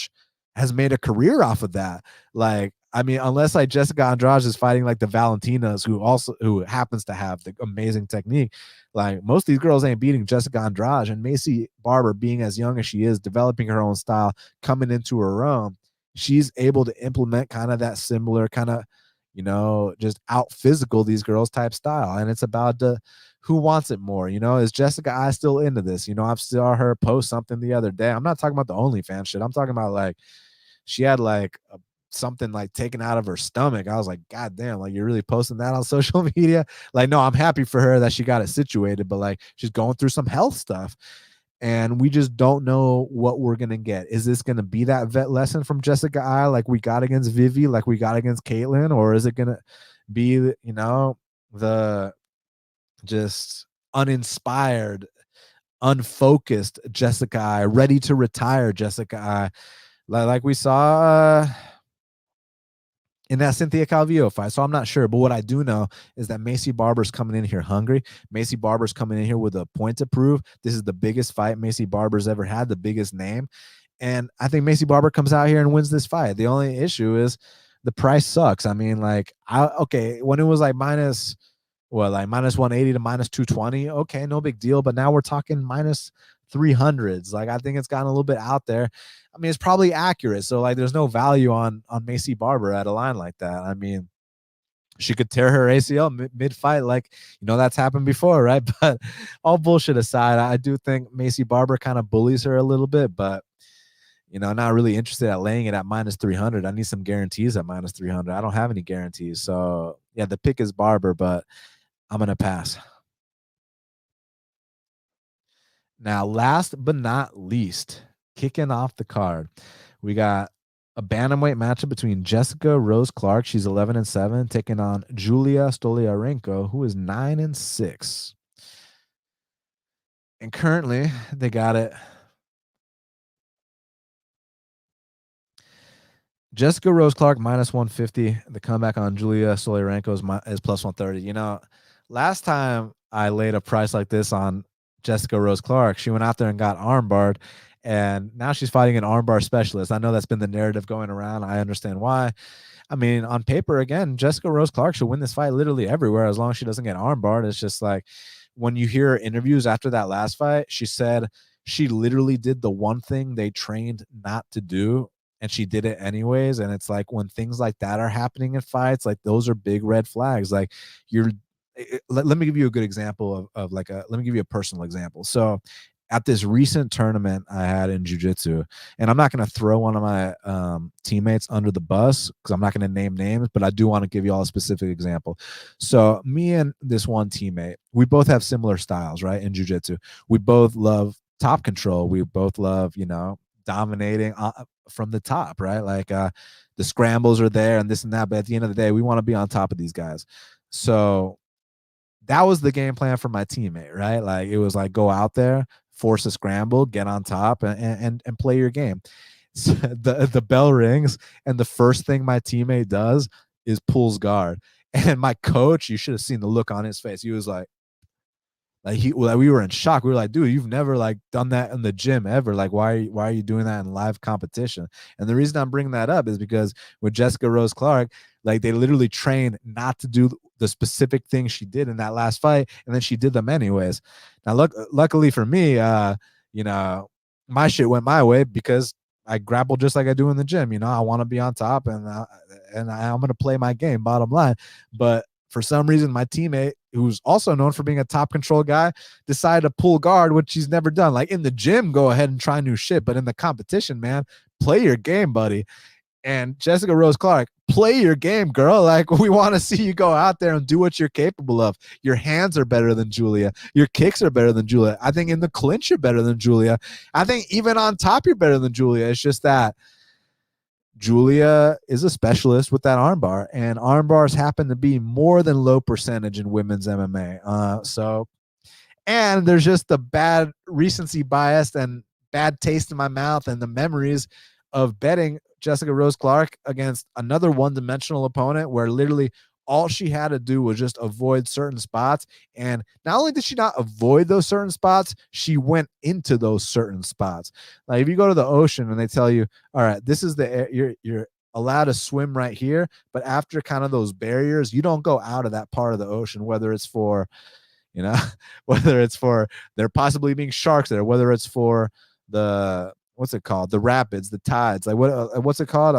has made a career off of that. Like, I mean, unless, like, Jessica Andrade is fighting like the Valentinas, who happens to have the amazing technique, like, most of these girls ain't beating Jessica Andrade. And Maycee Barber, being as young as she is, developing her own style, coming into her own, she's able to implement kind of that similar kind of, just out physical these girls type style. And it's about who wants it more. Is Jessica Eye still into this? I've saw her post something the other day. I'm not talking about the OnlyFans shit. I'm talking about, like, she had, like, something, like, taken out of her stomach. I was like, God damn, like, you're really posting that on social media? Like, no, I'm happy for her that she got it situated, but, like, she's going through some health stuff. And we just don't know what we're going to get. Is this going to be that vet lesson from Jessica Eye, like we got against Vivi, like we got against Caitlin? Or is it going to be, the just uninspired, unfocused Jessica Eye, ready to retire Jessica Eye, like we saw in that Cynthia Calvillo fight? So I'm not sure, but what I do know is that Maycee Barber's coming in here hungry. Maycee Barber's coming in here with a point to prove. This is the biggest fight Maycee Barber's ever had, the biggest name. And I think Maycee Barber comes out here and wins this fight. The only issue is the price sucks. I mean, like, when it was like minus 180 to minus 220, okay, no big deal. But now we're talking minus 300s. Like, I think it's gotten a little bit out there. I mean, it's probably accurate. So, like, there's no value on Maycee Barber at a line like that. I mean, she could tear her ACL mid-fight. Like, that's happened before, right? But all bullshit aside, I do think Maycee Barber kind of bullies her a little bit, but, not really interested at laying it at minus 300. I need some guarantees at minus 300. I don't have any guarantees. So, yeah, the pick is Barber, but I'm going to pass. Now, last but not least, kicking off the card, we got a bantamweight matchup between Jessica Rose Clark, she's 11-7, taking on Julia Stoliarenko, who is 9-6. And currently, they got it. Jessica Rose Clark minus 150. The comeback on Julia Stoliarenko is plus 130. You know, last time I laid a price like this on Jessica Rose Clark, she went out there and got armbarred, and now she's fighting an armbar specialist. I know that's been the narrative going around. I understand why. I mean, on paper, again, Jessica Rose Clark should win this fight literally everywhere as long as she doesn't get armbarred. It's just like when you hear interviews after that last fight, she said she literally did the one thing they trained not to do, and she did it anyways. And it's like when things like that are happening in fights, like those are big red flags. Like let me give you a good example of like let me give you a personal example. So at this recent tournament I had in jiu-jitsu, and I'm not going to throw one of my teammates under the bus because I'm not going to name names, but I do want to give you all a specific example. So me and this one teammate, we both have similar styles, right? In jiu-jitsu, we both love top control. We both love, dominating from the top, right? Like the scrambles are there and this and that, but at the end of the day, we want to be on top of these guys. So that was the game plan for my teammate, right? Like it was like go out there, force a scramble, get on top, and play your game. So the bell rings, and the first thing my teammate does is pulls guard. And my coach, you should have seen the look on his face. He was like we were in shock. We were like, dude, you've never like done that in the gym ever. Like, why are you doing that in live competition? And the reason I'm bringing that up is because with Jessica Rose Clark, like they literally trained not to do the specific things she did in that last fight, and then she did them anyways. Now, luckily for me, my shit went my way because I grapple just like I do in the gym. I want to be on top, and I'm gonna play my game. Bottom line, but for some reason, my teammate, who's also known for being a top control guy, decided to pull guard, which he's never done. Like in the gym, go ahead and try new shit, but in the competition, man, play your game, buddy. And Jessica Rose Clark, play your game, girl. Like we want to see you go out there and do what you're capable of. Your hands are better than Julia. Your kicks are better than Julia. I think in the clinch, you're better than Julia. I think even on top, you're better than Julia. It's just that Julia is a specialist with that armbar, and armbars happen to be more than low percentage in women's MMA. And there's just the bad recency bias and bad taste in my mouth and the memories of betting Jessica Rose Clark against another one-dimensional opponent where literally all she had to do was just avoid certain spots. And not only did she not avoid those certain spots, she went into those certain spots. Like if you go to the ocean and they tell you, all right, this is the air, you're allowed to swim right here, but after kind of those barriers, you don't go out of that part of the ocean, whether it's for, whether it's for there possibly being sharks there, whether it's for the, what's it called? The rapids, the tides, like what's it called?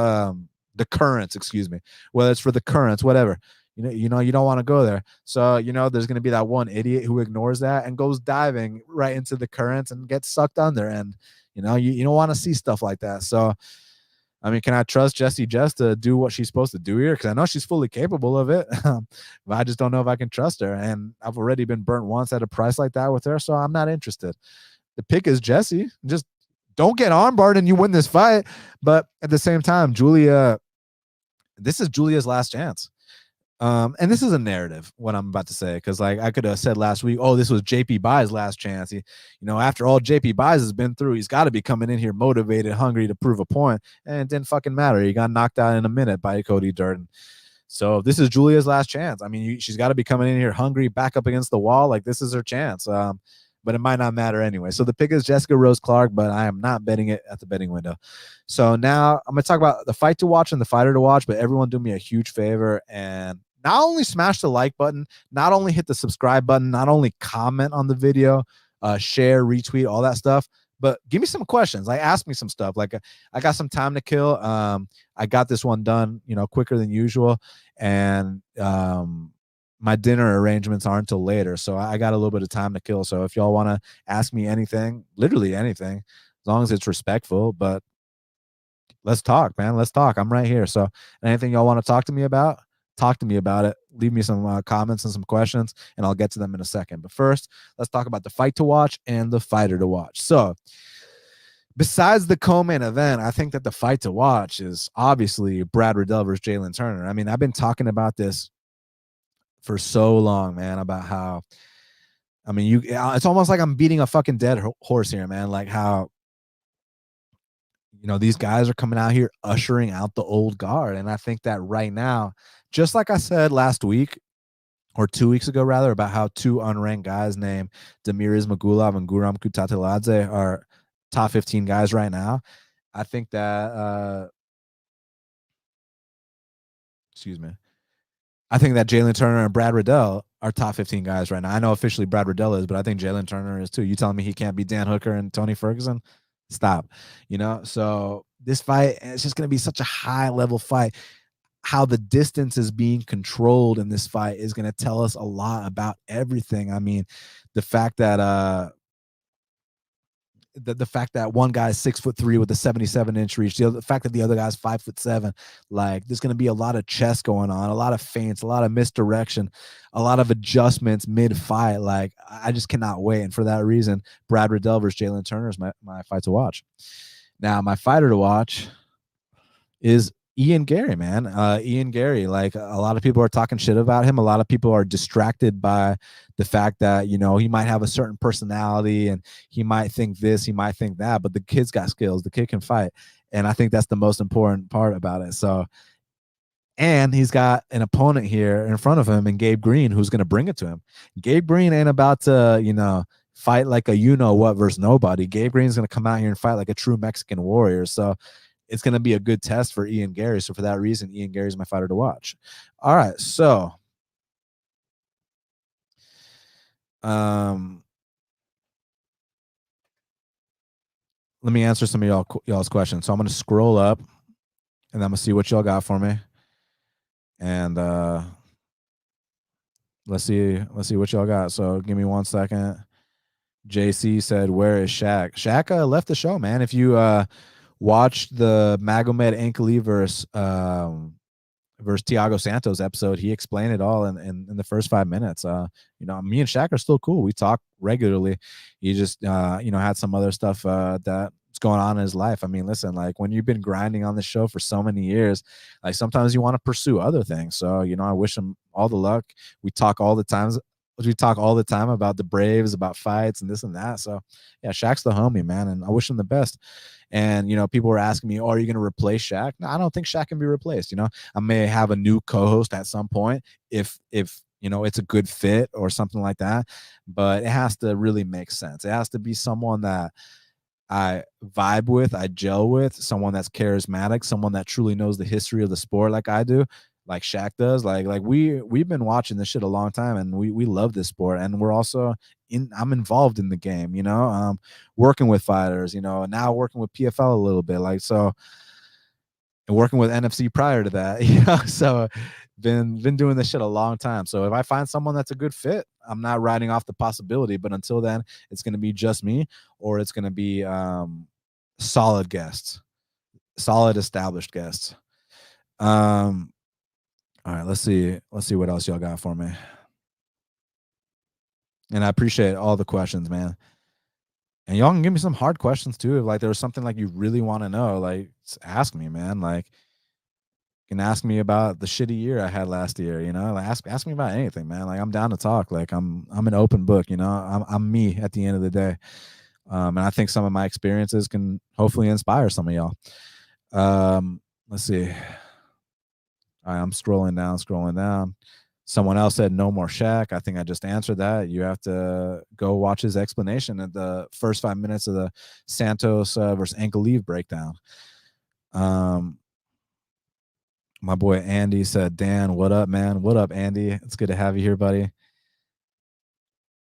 The currents, excuse me, whether it's for the currents, whatever. You don't want to go there. So, there's going to be that one idiot who ignores that and goes diving right into the currents and gets sucked under. And, you don't want to see stuff like that. So, I mean, can I trust Jessie Jess to do what she's supposed to do here? Because I know she's fully capable of it. But I just don't know if I can trust her. And I've already been burnt once at a price like that with her. So I'm not interested. The pick is Jessie. Just don't get armbarred and you win this fight. But at the same time, this is Julia's last chance. And this is a narrative, what I'm about to say, because like I could have said last week, oh, this was JP Bai's last chance. After all JP Bai's has been through, he's got to be coming in here motivated, hungry to prove a point, and it didn't fucking matter. He got knocked out in a minute by Cody Durden. So this is Julia's last chance. I mean, she's got to be coming in here hungry, back up against the wall. Like this is her chance. But it might not matter anyway. So the pick is Jessica Rose Clark, but I am not betting it at the betting window. So now I'm going to talk about the fight to watch and the fighter to watch, but everyone do me a huge favor and not only smash the like button, not only hit the subscribe button, not only comment on the video, share, retweet, all that stuff, but give me some questions. Like ask me some stuff. Like I got some time to kill. I got this one done, quicker than usual. And my dinner arrangements aren't until later. So I got a little bit of time to kill. So if y'all want to ask me anything, literally anything, as long as it's respectful, but let's talk, man. Let's talk. I'm right here. So anything y'all want to talk to me about, talk to me about it. Leave me some comments and some questions, and I'll get to them in a second. But first, let's talk about the fight to watch and the fighter to watch. So, besides the co-main event, I think that the fight to watch is obviously Brad Riddell versus Jalin Turner. I mean, I've been talking about this for so long, man, about how, I mean, it's almost like I'm beating a fucking dead horse here, man. Like how, these guys are coming out here ushering out the old guard. And I think that right now, just like I said last week or 2 weeks ago, rather, about how two unranked guys named Damir Ismagulov and Guram Kutateladze are top 15 guys right now. I think that, I think that Jalin Turner and Brad Riddell are top 15 guys right now. I know officially Brad Riddell is, but I think Jalin Turner is too. You telling me he can't beat Dan Hooker and Tony Ferguson? Stop. So this fight, it's just going to be such a high level fight. How the distance is being controlled in this fight is going to tell us a lot about everything. I mean, the fact that the fact that one guy's 6'3" with a 77-inch reach, the fact that the other guy's 5'7", like there's going to be a lot of chess going on, a lot of feints, a lot of misdirection, a lot of adjustments mid-fight. Like I just cannot wait. And for that reason, Brad Riddell versus Jalin Turner is my fight to watch. Now, my fighter to watch is Ian Garry, man. Ian Garry, like a lot of people are talking shit about him. A lot of people are distracted by the fact that, he might have a certain personality and he might think this, he might think that, but the kid's got skills. The kid can fight. And I think that's the most important part about it. So, and he's got an opponent here in front of him and Gabe Green, who's going to bring it to him. Gabe Green ain't about to, fight like a you-know-what versus nobody. Gabe Green's going to come out here and fight like a true Mexican warrior. So, it's going to be a good test for Ian Garry. So for that reason, Ian Garry is my fighter to watch. All right. So, let me answer some of y'all's questions. So I'm going to scroll up and I'm going to see what y'all got for me. And, let's see what y'all got. So give me 1 second. JC said, where is Shaq? Shaq left the show, man. If you, watched the Magomed Ankali versus Thiago Santos episode, he explained it all in the first 5 minutes. Me and Shaq are still cool. We talk regularly. He just had some other stuff that's going on in his life. I mean, listen, like when you've been grinding on the show for so many years, like sometimes you want to pursue other things. So, I wish him all the luck. We talk all the time about the Braves, about fights and this and that. So yeah, Shaq's the homie, man. And I wish him the best. And, people were asking me, are you going to replace Shaq? No, I don't think Shaq can be replaced. I may have a new co-host at some point if it's a good fit or something like that, but it has to really make sense. It has to be someone that I vibe with, I gel with, someone that's charismatic, someone that truly knows the history of the sport like I do, like Shaq does. Like we've been watching this shit a long time and we love this sport, and we're also I'm involved in the game, working with fighters, now working with PFL a little bit, like, so, and working with NFC prior to that, so been doing this shit a long time. So if I find someone that's a good fit, I'm not writing off the possibility, but until then it's going to be just me, or it's going to be solid established guests. All right, let's see what else y'all got for me. And I appreciate all the questions, man. And y'all can give me some hard questions too. If like there was something like you really want to know, like ask me, man. Like you can ask me about the shitty year I had last year, like ask me about anything, man. Like I'm down to talk. Like I'm an open book, I'm me at the end of the day. And I think some of my experiences can hopefully inspire some of y'all. Let's see. All right, I'm scrolling down. Someone else said no more Shaq. I think I just answered that. You have to go watch his explanation at the first 5 minutes of the Santos versus Ankalaev breakdown. My boy Andy said, Dan, what up, man? What up, Andy? It's good to have you here, buddy.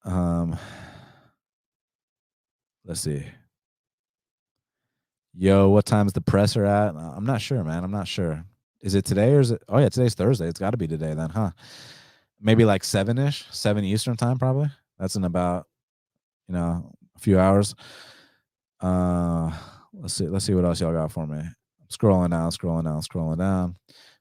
Let's see. Yo, what time's the presser at? I'm not sure, man. I'm not sure. Is it today or is it? Oh, yeah, today's Thursday. It's got to be today then, huh? Maybe like 7-ish, 7 Eastern time, probably. That's in about, a few hours. Let's see what else y'all got for me. I'm scrolling down.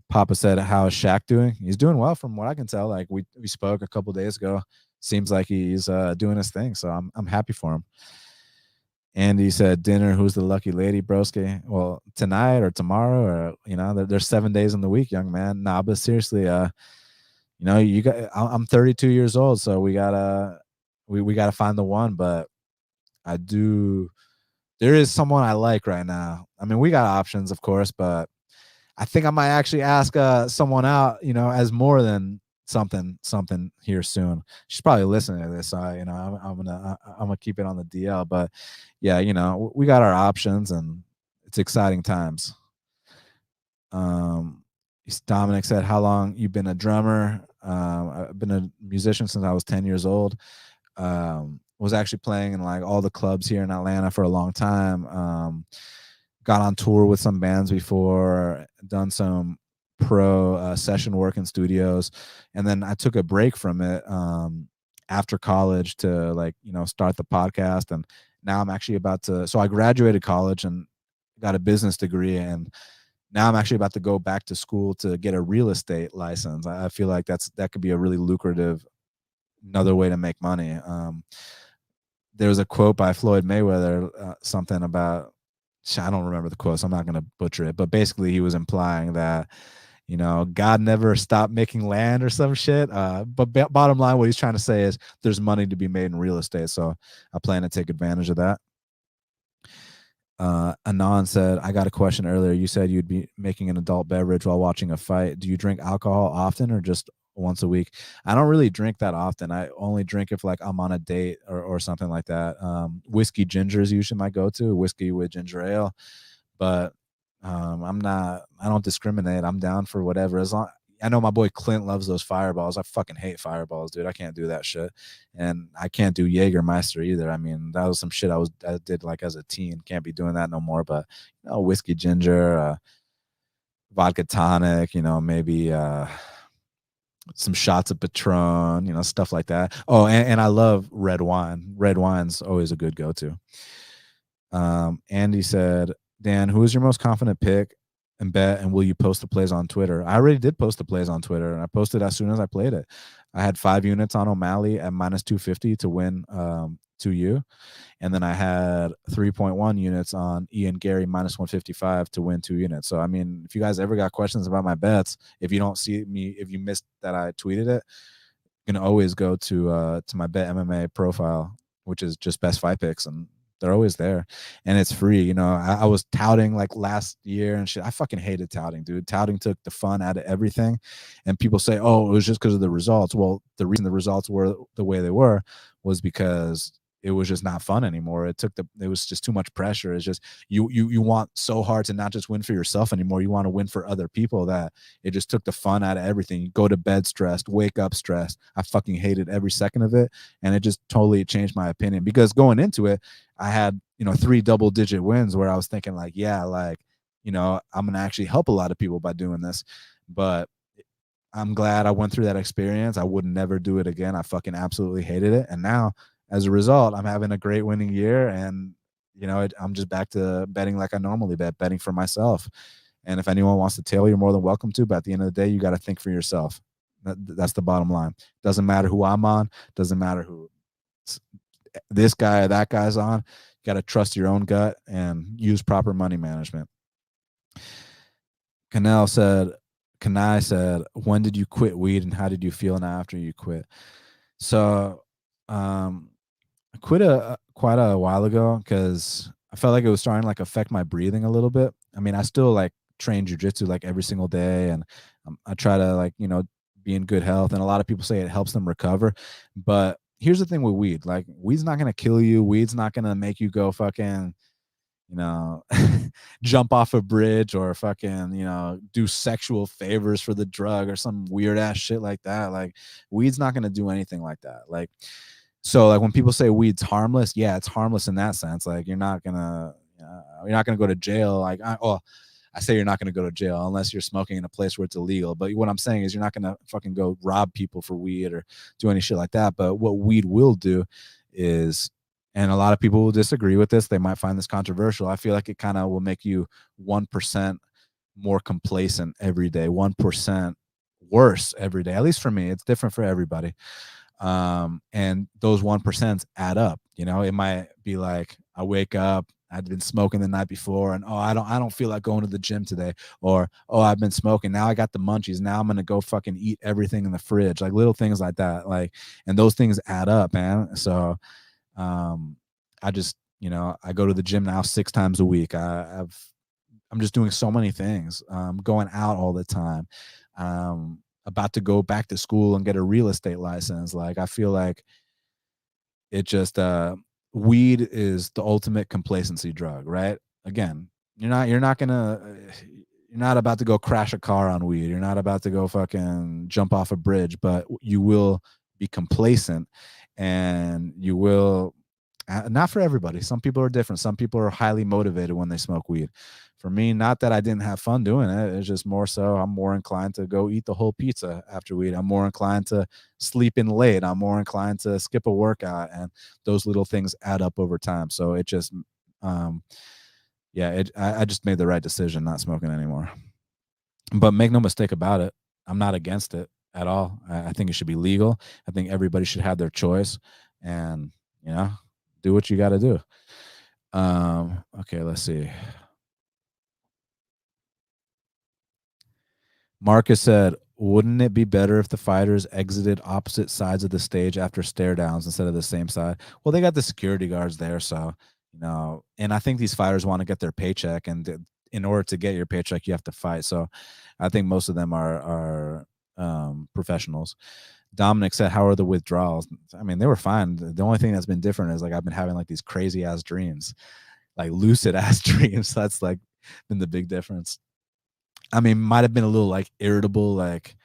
Papa said, "How is Shaq doing?" He's doing well, from what I can tell. Like we spoke a couple days ago. Seems like he's doing his thing, so I'm happy for him. Andy said, "Dinner. Who's the lucky lady, broski?" Well, tonight or tomorrow, or there's 7 days in the week, young man. Nah, but seriously, you got. I'm 32 years old, so we gotta find the one. But I do. There is someone I like right now. I mean, we got options, of course, but I think I might actually ask someone out, as more than something here soon. She's probably listening to this, so I'm gonna keep it on the DL. But yeah, we got our options, and it's exciting times. Dominic said, "How long you been a drummer?" I've been a musician since I was 10 years old. Was actually playing in like all the clubs here in Atlanta for a long time. Got on tour with some bands before, done some pro session work in studios, and then I took a break from it after college to start the podcast. And now I'm actually about to. So I graduated college and got a business degree, and now I'm actually about to go back to school to get a real estate license. I feel like that could be a really lucrative another way to make money. There was a quote by Floyd Mayweather, something about, I don't remember the quote, so I'm not going to butcher it, but basically he was implying that, God never stopped making land or some shit. But bottom line, what he's trying to say is there's money to be made in real estate. So I plan to take advantage of that. Anon said, "I got a question earlier. You said you'd be making an adult beverage while watching a fight. Do you drink alcohol often or just once a week?" I don't really drink that often. I only drink if like I'm on a date or something like that. Whiskey ginger is usually my go-to, whiskey with ginger ale. But I don't discriminate. I'm down for whatever. As long, I know my boy Clint loves those fireballs. I fucking hate fireballs, dude. I can't do that shit. And I can't do Jägermeister either. I mean, that was some shit I did like as a teen. Can't be doing that no more. But whiskey ginger, vodka tonic, maybe some shots of Patron, stuff like that. Oh, and I love red wine. Red wine's always a good go-to. Andy said, "Dan, who is your most confident pick and bet, and will you post the plays on Twitter?" I already did post the plays on Twitter, and I posted as soon as I played it. I had 5 units on O'Malley at -250 to win 2U, and then I had 3.1 units on Ian Garry -155 to win 2 units. So I mean, if you guys ever got questions about my bets, if you don't see me, if you missed that I tweeted it, you can always go to my Bet MMA profile, which is just best fight picks, and they're always there, and it's free. I was touting like last year and shit. I fucking hated touting, dude. Touting took the fun out of everything. And people say, "Oh, it was just because of the results." Well, the reason the results were the way they were was because it was just not fun anymore. It was just too much pressure. It's just you want so hard to not just win for yourself anymore. You want to win for other people, that it just took the fun out of everything. You go to bed stressed, wake up stressed. I fucking hated every second of it, and it just totally changed my opinion, because going into it, I had 3 double-digit wins where I was thinking like, yeah, like, I'm gonna actually help a lot of people by doing this. But I'm glad I went through that experience. I would never do it again. I fucking absolutely hated it. And now, as a result, I'm having a great winning year, and I'm just back to betting like I normally bet, betting for myself. And if anyone wants to tail, you're more than welcome to. But at the end of the day, you got to think for yourself. That's the bottom line. Doesn't matter who I'm on. Doesn't matter who this guy or that guy's on. You got to trust your own gut and use proper money management. Kanai said, "When did you quit weed, and how did you feel now after you quit?" So, I quit quite a while ago because I felt like it was starting to like affect my breathing a little bit. I mean, I still like train jujitsu like every single day, and I try to like be in good health. And a lot of people say it helps them recover, but here's the thing with weed: like, weed's not gonna kill you. Weed's not gonna make you go fucking jump off a bridge or fucking do sexual favors for the drug or some weird ass shit like that. Like, weed's not gonna do anything like that. Like, so like when people say weed's harmless, yeah, it's harmless in that sense. Like, you're not gonna go to jail. Like, I say you're not gonna go to jail unless you're smoking in a place where it's illegal. But what I'm saying is you're not gonna fucking go rob people for weed or do any shit like that. But what weed will do is, and a lot of people will disagree with this, they might find this controversial, I feel like it kind of will make you 1% more complacent every day, 1% worse every day. At least for me, it's different for everybody. And those 1% add up. You know, it might be like I wake up, I'd been smoking the night before, and I don't feel like going to the gym today, or I've been smoking, now I got the munchies, now I'm gonna go fucking eat everything in the fridge, like little things like that, like, and those things add up, man. So I just, you know, I go to the gym now 6 times a week. I'm just doing so many things. Going out all the time. About to go back to school and get a real estate license. Like, I feel like it just weed is the ultimate complacency drug, right? Again, you're not about to go crash a car on weed. You're not about to go fucking jump off a bridge, but you will be complacent, and you will, not for everybody. Some people are different. Some people are highly motivated when they smoke weed. For me, not that I didn't have fun doing it. It's just more so I'm more inclined to go eat the whole pizza after weed. I'm more inclined to sleep in late. I'm more inclined to skip a workout, and those little things add up over time. So it just, I just made the right decision not smoking anymore. But make no mistake about it, I'm not against it at all. I think it should be legal. I think everybody should have their choice, and, you know, do what you got to do. Okay, let's see. Marcus said, wouldn't it be better if the fighters exited opposite sides of the stage after stare downs instead of the same side? Well, they got the security guards there, so, you know, and I think these fighters want to get their paycheck, and in order to get your paycheck, you have to fight. So I think most of them are professionals. Dominic said, how are the withdrawals? I mean, they were fine. The only thing that's been different is, like, I've been having like these crazy ass dreams, like lucid ass dreams. That's like been the big difference. I mean, might have been a little like irritable, like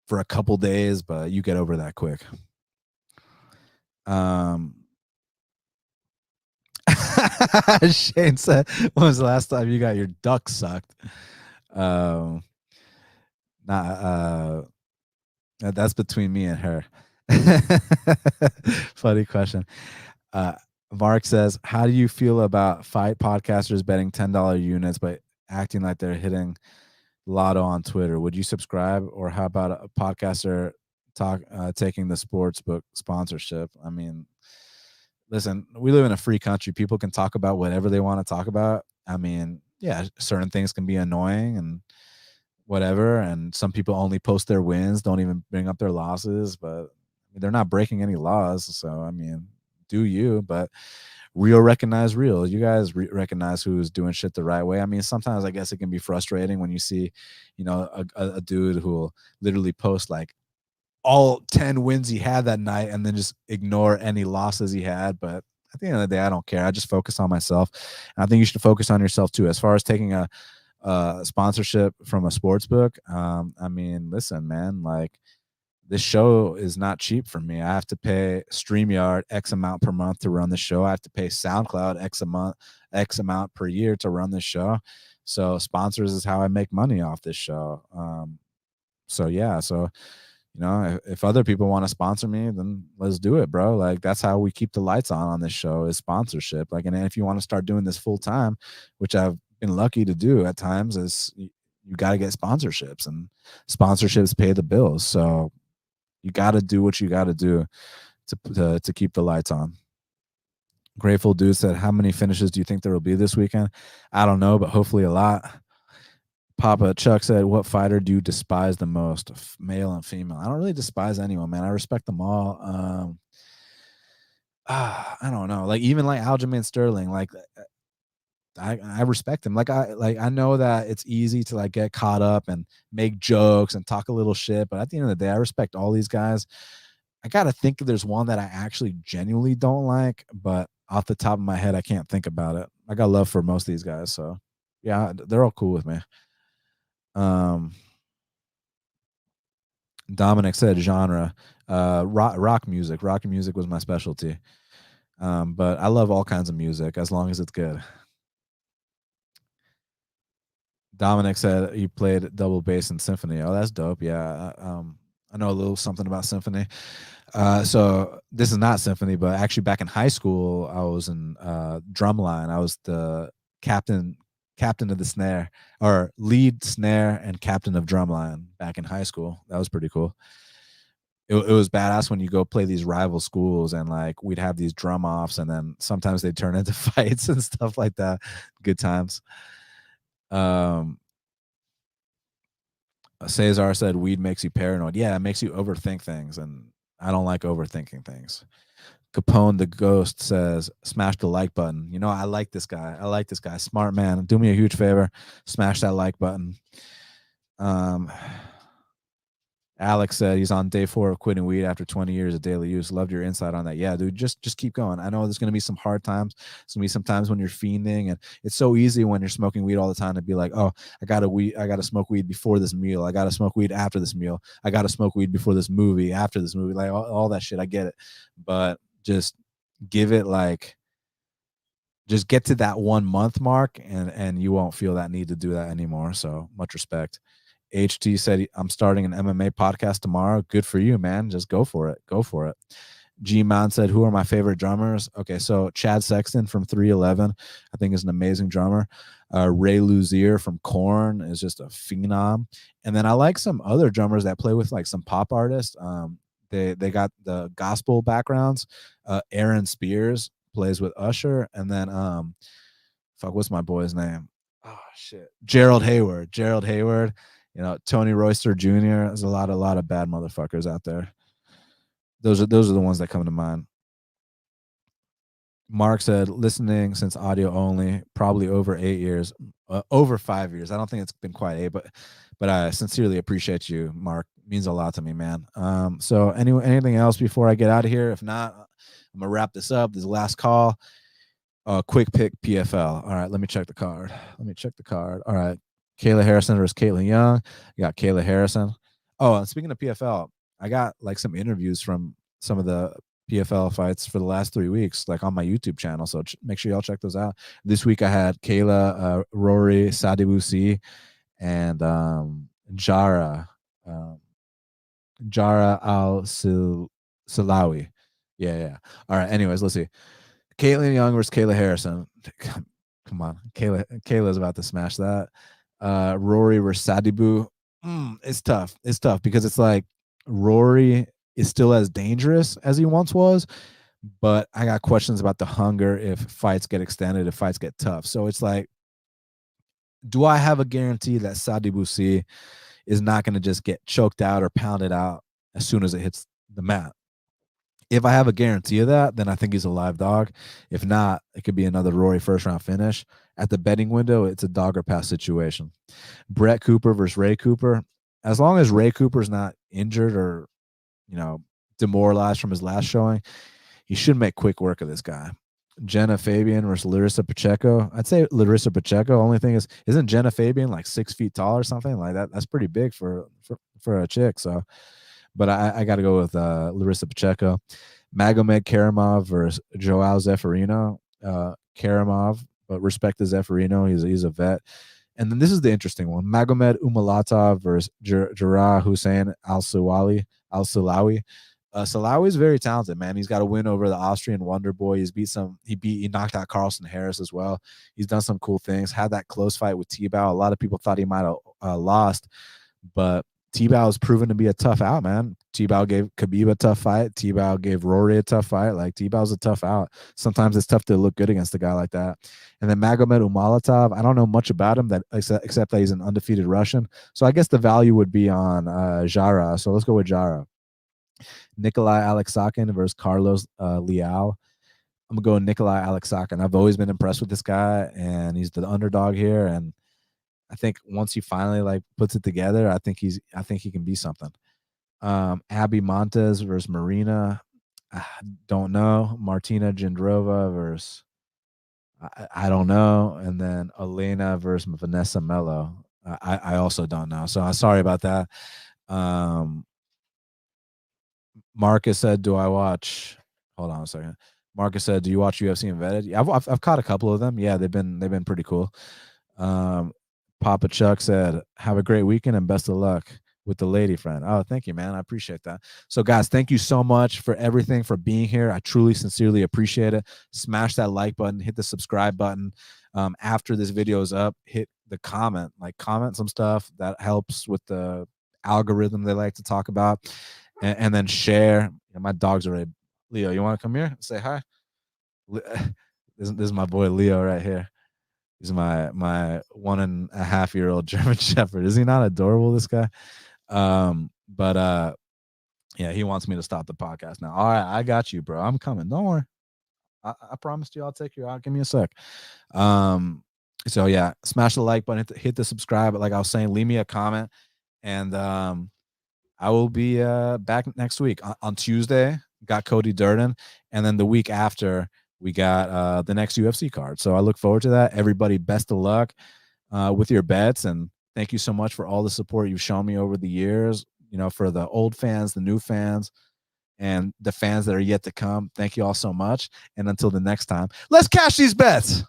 for a couple days, but you get over that quick. Shane said, when was the last time you got your duck sucked? That's between me and her. Funny question. Mark says, how do you feel about fight podcasters betting $10 units but acting like they're hitting lotto on Twitter? Would you subscribe? Or how about a podcaster taking the Sportsbook sponsorship? I mean, listen, we live in a free country. People can talk about whatever they want to talk about. I mean, yeah, certain things can be annoying and whatever, and some people only post their wins, don't even bring up their losses, but they're not breaking any laws. So, I mean, do you, but real recognize real. You guys recognize who's doing shit the right way. I mean, sometimes I guess it can be frustrating when you see, you know, a dude who will literally post like all 10 wins he had that night and then just ignore any losses he had. But at the end of the day, I don't care. I just focus on myself. And I think you should focus on yourself too. As far as taking a sponsorship from a sports book, I mean, listen, man, like, this show is not cheap for me. I have to pay StreamYard X amount per month to run the show. I have to pay SoundCloud X amount per year to run this show. So sponsors is how I make money off this show. So yeah, so, you know, if other people want to sponsor me, then let's do it, bro. Like, that's how we keep the lights on this show, is sponsorship. Like, and if you want to start doing this full time, which I've been lucky to do at times, is you got to get sponsorships, and sponsorships pay the bills. So you got to do what you got to do to keep the lights on. Grateful Dude said, how many finishes do you think there will be this weekend? I don't know, but hopefully a lot. Papa Chuck said, what fighter do you despise the most, male and female? I don't really despise anyone, man. I respect them all. I don't know. Like, even like Aljamain Sterling, like, I respect him. Like, I know that it's easy to like get caught up and make jokes and talk a little shit, but at the end of the day, I respect all these guys. I gotta think if there's one that I actually genuinely don't like, but off the top of my head, I can't think about it. I got love for most of these guys, so yeah, they're all cool with me. Dominic said genre, rock music. Rock music was my specialty. But I love all kinds of music as long as it's good. Dominic said he played double bass in symphony. Oh, that's dope. Yeah. I know a little something about symphony. So this is not symphony, but actually back in high school, I was in drumline. I was the captain captain of the snare, or lead snare and captain of drumline back in high school. That was pretty cool. It was badass when you go play these rival schools and like we'd have these drum offs and then sometimes they'd turn into fights and stuff like that. Good times. Cesar said weed makes you paranoid. Yeah, it makes you overthink things, and I don't like overthinking things. Capone the Ghost says, smash the like button. You know, I like this guy. I like this guy. Smart man. Do me a huge favor. Smash that like button. Alex said he's on day 4 of quitting weed after 20 years of daily use. Loved your insight on that. Yeah, dude, just keep going. I know there's going to be some hard times. There's going to be some times when you're fiending, and it's so easy when you're smoking weed all the time to be like, oh, I got to smoke weed before this meal. I got to smoke weed after this meal. I got to smoke weed before this movie, after this movie, like all that shit. I get it. But just give it like, just get to that 1 month mark and you won't feel that need to do that anymore. So much respect. HT said, I'm starting an MMA podcast tomorrow. Good for you, man. Just go for it. Go for it. G-Man said, who are my favorite drummers? Okay, so Chad Sexton from 311, I think is an amazing drummer. Ray Luzier from Korn is just a phenom. And then I like some other drummers that play with like some pop artists. They got the gospel backgrounds. Aaron Spears plays with Usher. And then, what's my boy's name? Oh, shit. Gerald Hayward. You know, Tony Royster Jr. There's a lot of bad motherfuckers out there. Those are the ones that come to mind. Mark said, listening since audio only, probably over 8 years, over 5 years. I don't think it's been quite 8, but I sincerely appreciate you, Mark. It means a lot to me, man. So anything else before I get out of here? If not, I'm gonna wrap this up. This is the last call. Quick pick PFL. All right, let me check the card. All right. Kayla Harrison versus Caitlin Young. You got Kayla Harrison. Oh, and speaking of PFL, I got like some interviews from some of the PFL fights for the last 3 weeks, like on my YouTube channel. So make sure y'all check those out. This week I had Kayla, Rory Sadibusi, and Jara Al-Silawi. Yeah. All right. Anyways, let's see. Caitlin Young versus Kayla Harrison. Come on. Kayla's about to smash that. Rory versus Sadibu. It's tough. It's tough because it's like Rory is still as dangerous as he once was, but I got questions about the hunger if fights get extended, if fights get tough. So it's like, do I have a guarantee that Sadibusi is not going to just get choked out or pounded out as soon as it hits the mat? If I have a guarantee of that, then I think he's a live dog. If not, it could be another Rory first round finish. At the betting window, it's a dog or pass situation. Brett Cooper versus Ray Cooper. As long as Ray Cooper's not injured or, you know, demoralized from his last showing, he should make quick work of this guy. Jenna Fabian versus Larissa Pacheco. I'd say Larissa Pacheco. Only thing is, isn't Jenna Fabian like 6 feet tall or something like that? That's pretty big for a chick. So, but I got to go with Larissa Pacheco. Magomed Karamov versus Joao Zeffirino. Karamov, but respect to Zeffirino. He's a vet. And then this is the interesting one. Magomed Umalatov versus Jarrah Hussein Al-Silawi. Salawi is very talented, man. He's got a win over the Austrian Wonder Boy. He knocked out Carlson Harris as well. He's done some cool things. Had that close fight with T-Bow. A lot of people thought he might have lost, but T-Bow has proven to be a tough out, man. T-Bow gave Khabib a tough fight. T-Bow gave Rory a tough fight. Like, T-Bow's a tough out. Sometimes it's tough to look good against a guy like that. And then Magomed Umalatov, I don't know much about him except that he's an undefeated Russian. So I guess the value would be on Jara. So let's go with Jara. Nikolai Alexakin versus Carlos Leal. I'm going to go with Nikolai Alexakin. I've always been impressed with this guy, and he's the underdog here. And I think once he finally like puts it together, I think he can be something. Abby Montes versus Marina. I don't know. Martina Jindrova versus I don't know. And then Elena versus Vanessa Mello. I also don't know. So I'm sorry about that. Marcus said, do I watch? Hold on a second. Marcus said, do you watch UFC Embedded? Yeah, I've caught a couple of them. Yeah, they've been pretty cool. Papa Chuck said, have a great weekend and best of luck. with the lady friend. Oh, thank you, man. I appreciate that. So, guys, thank you so much for everything, for being here. I truly, sincerely appreciate it. Smash that like button, hit the subscribe button. After this video is up, hit the comment, comment some stuff that helps with the algorithm they like to talk about, and then share. My dog's already. Leo, you want to come here? Say hi. This is my boy Leo right here. He's my 1.5-year-old German Shepherd. Is he not adorable, this guy? Yeah, he wants me to stop the podcast now. All right, I got you, bro. I'm coming. Don't worry. I promised you I'll take you out. Give me a sec. So yeah, smash the like button, hit the subscribe. Like I was saying, leave me a comment, and I will be back next week on Tuesday. Got Cody Durden, and then the week after we got the next UFC card. So I look forward to that. Everybody, best of luck with your bets, and thank you so much for all the support you've shown me over the years. For the old fans, the new fans, and the fans that are yet to come. Thank you all so much. And until the next time, let's cash these bets.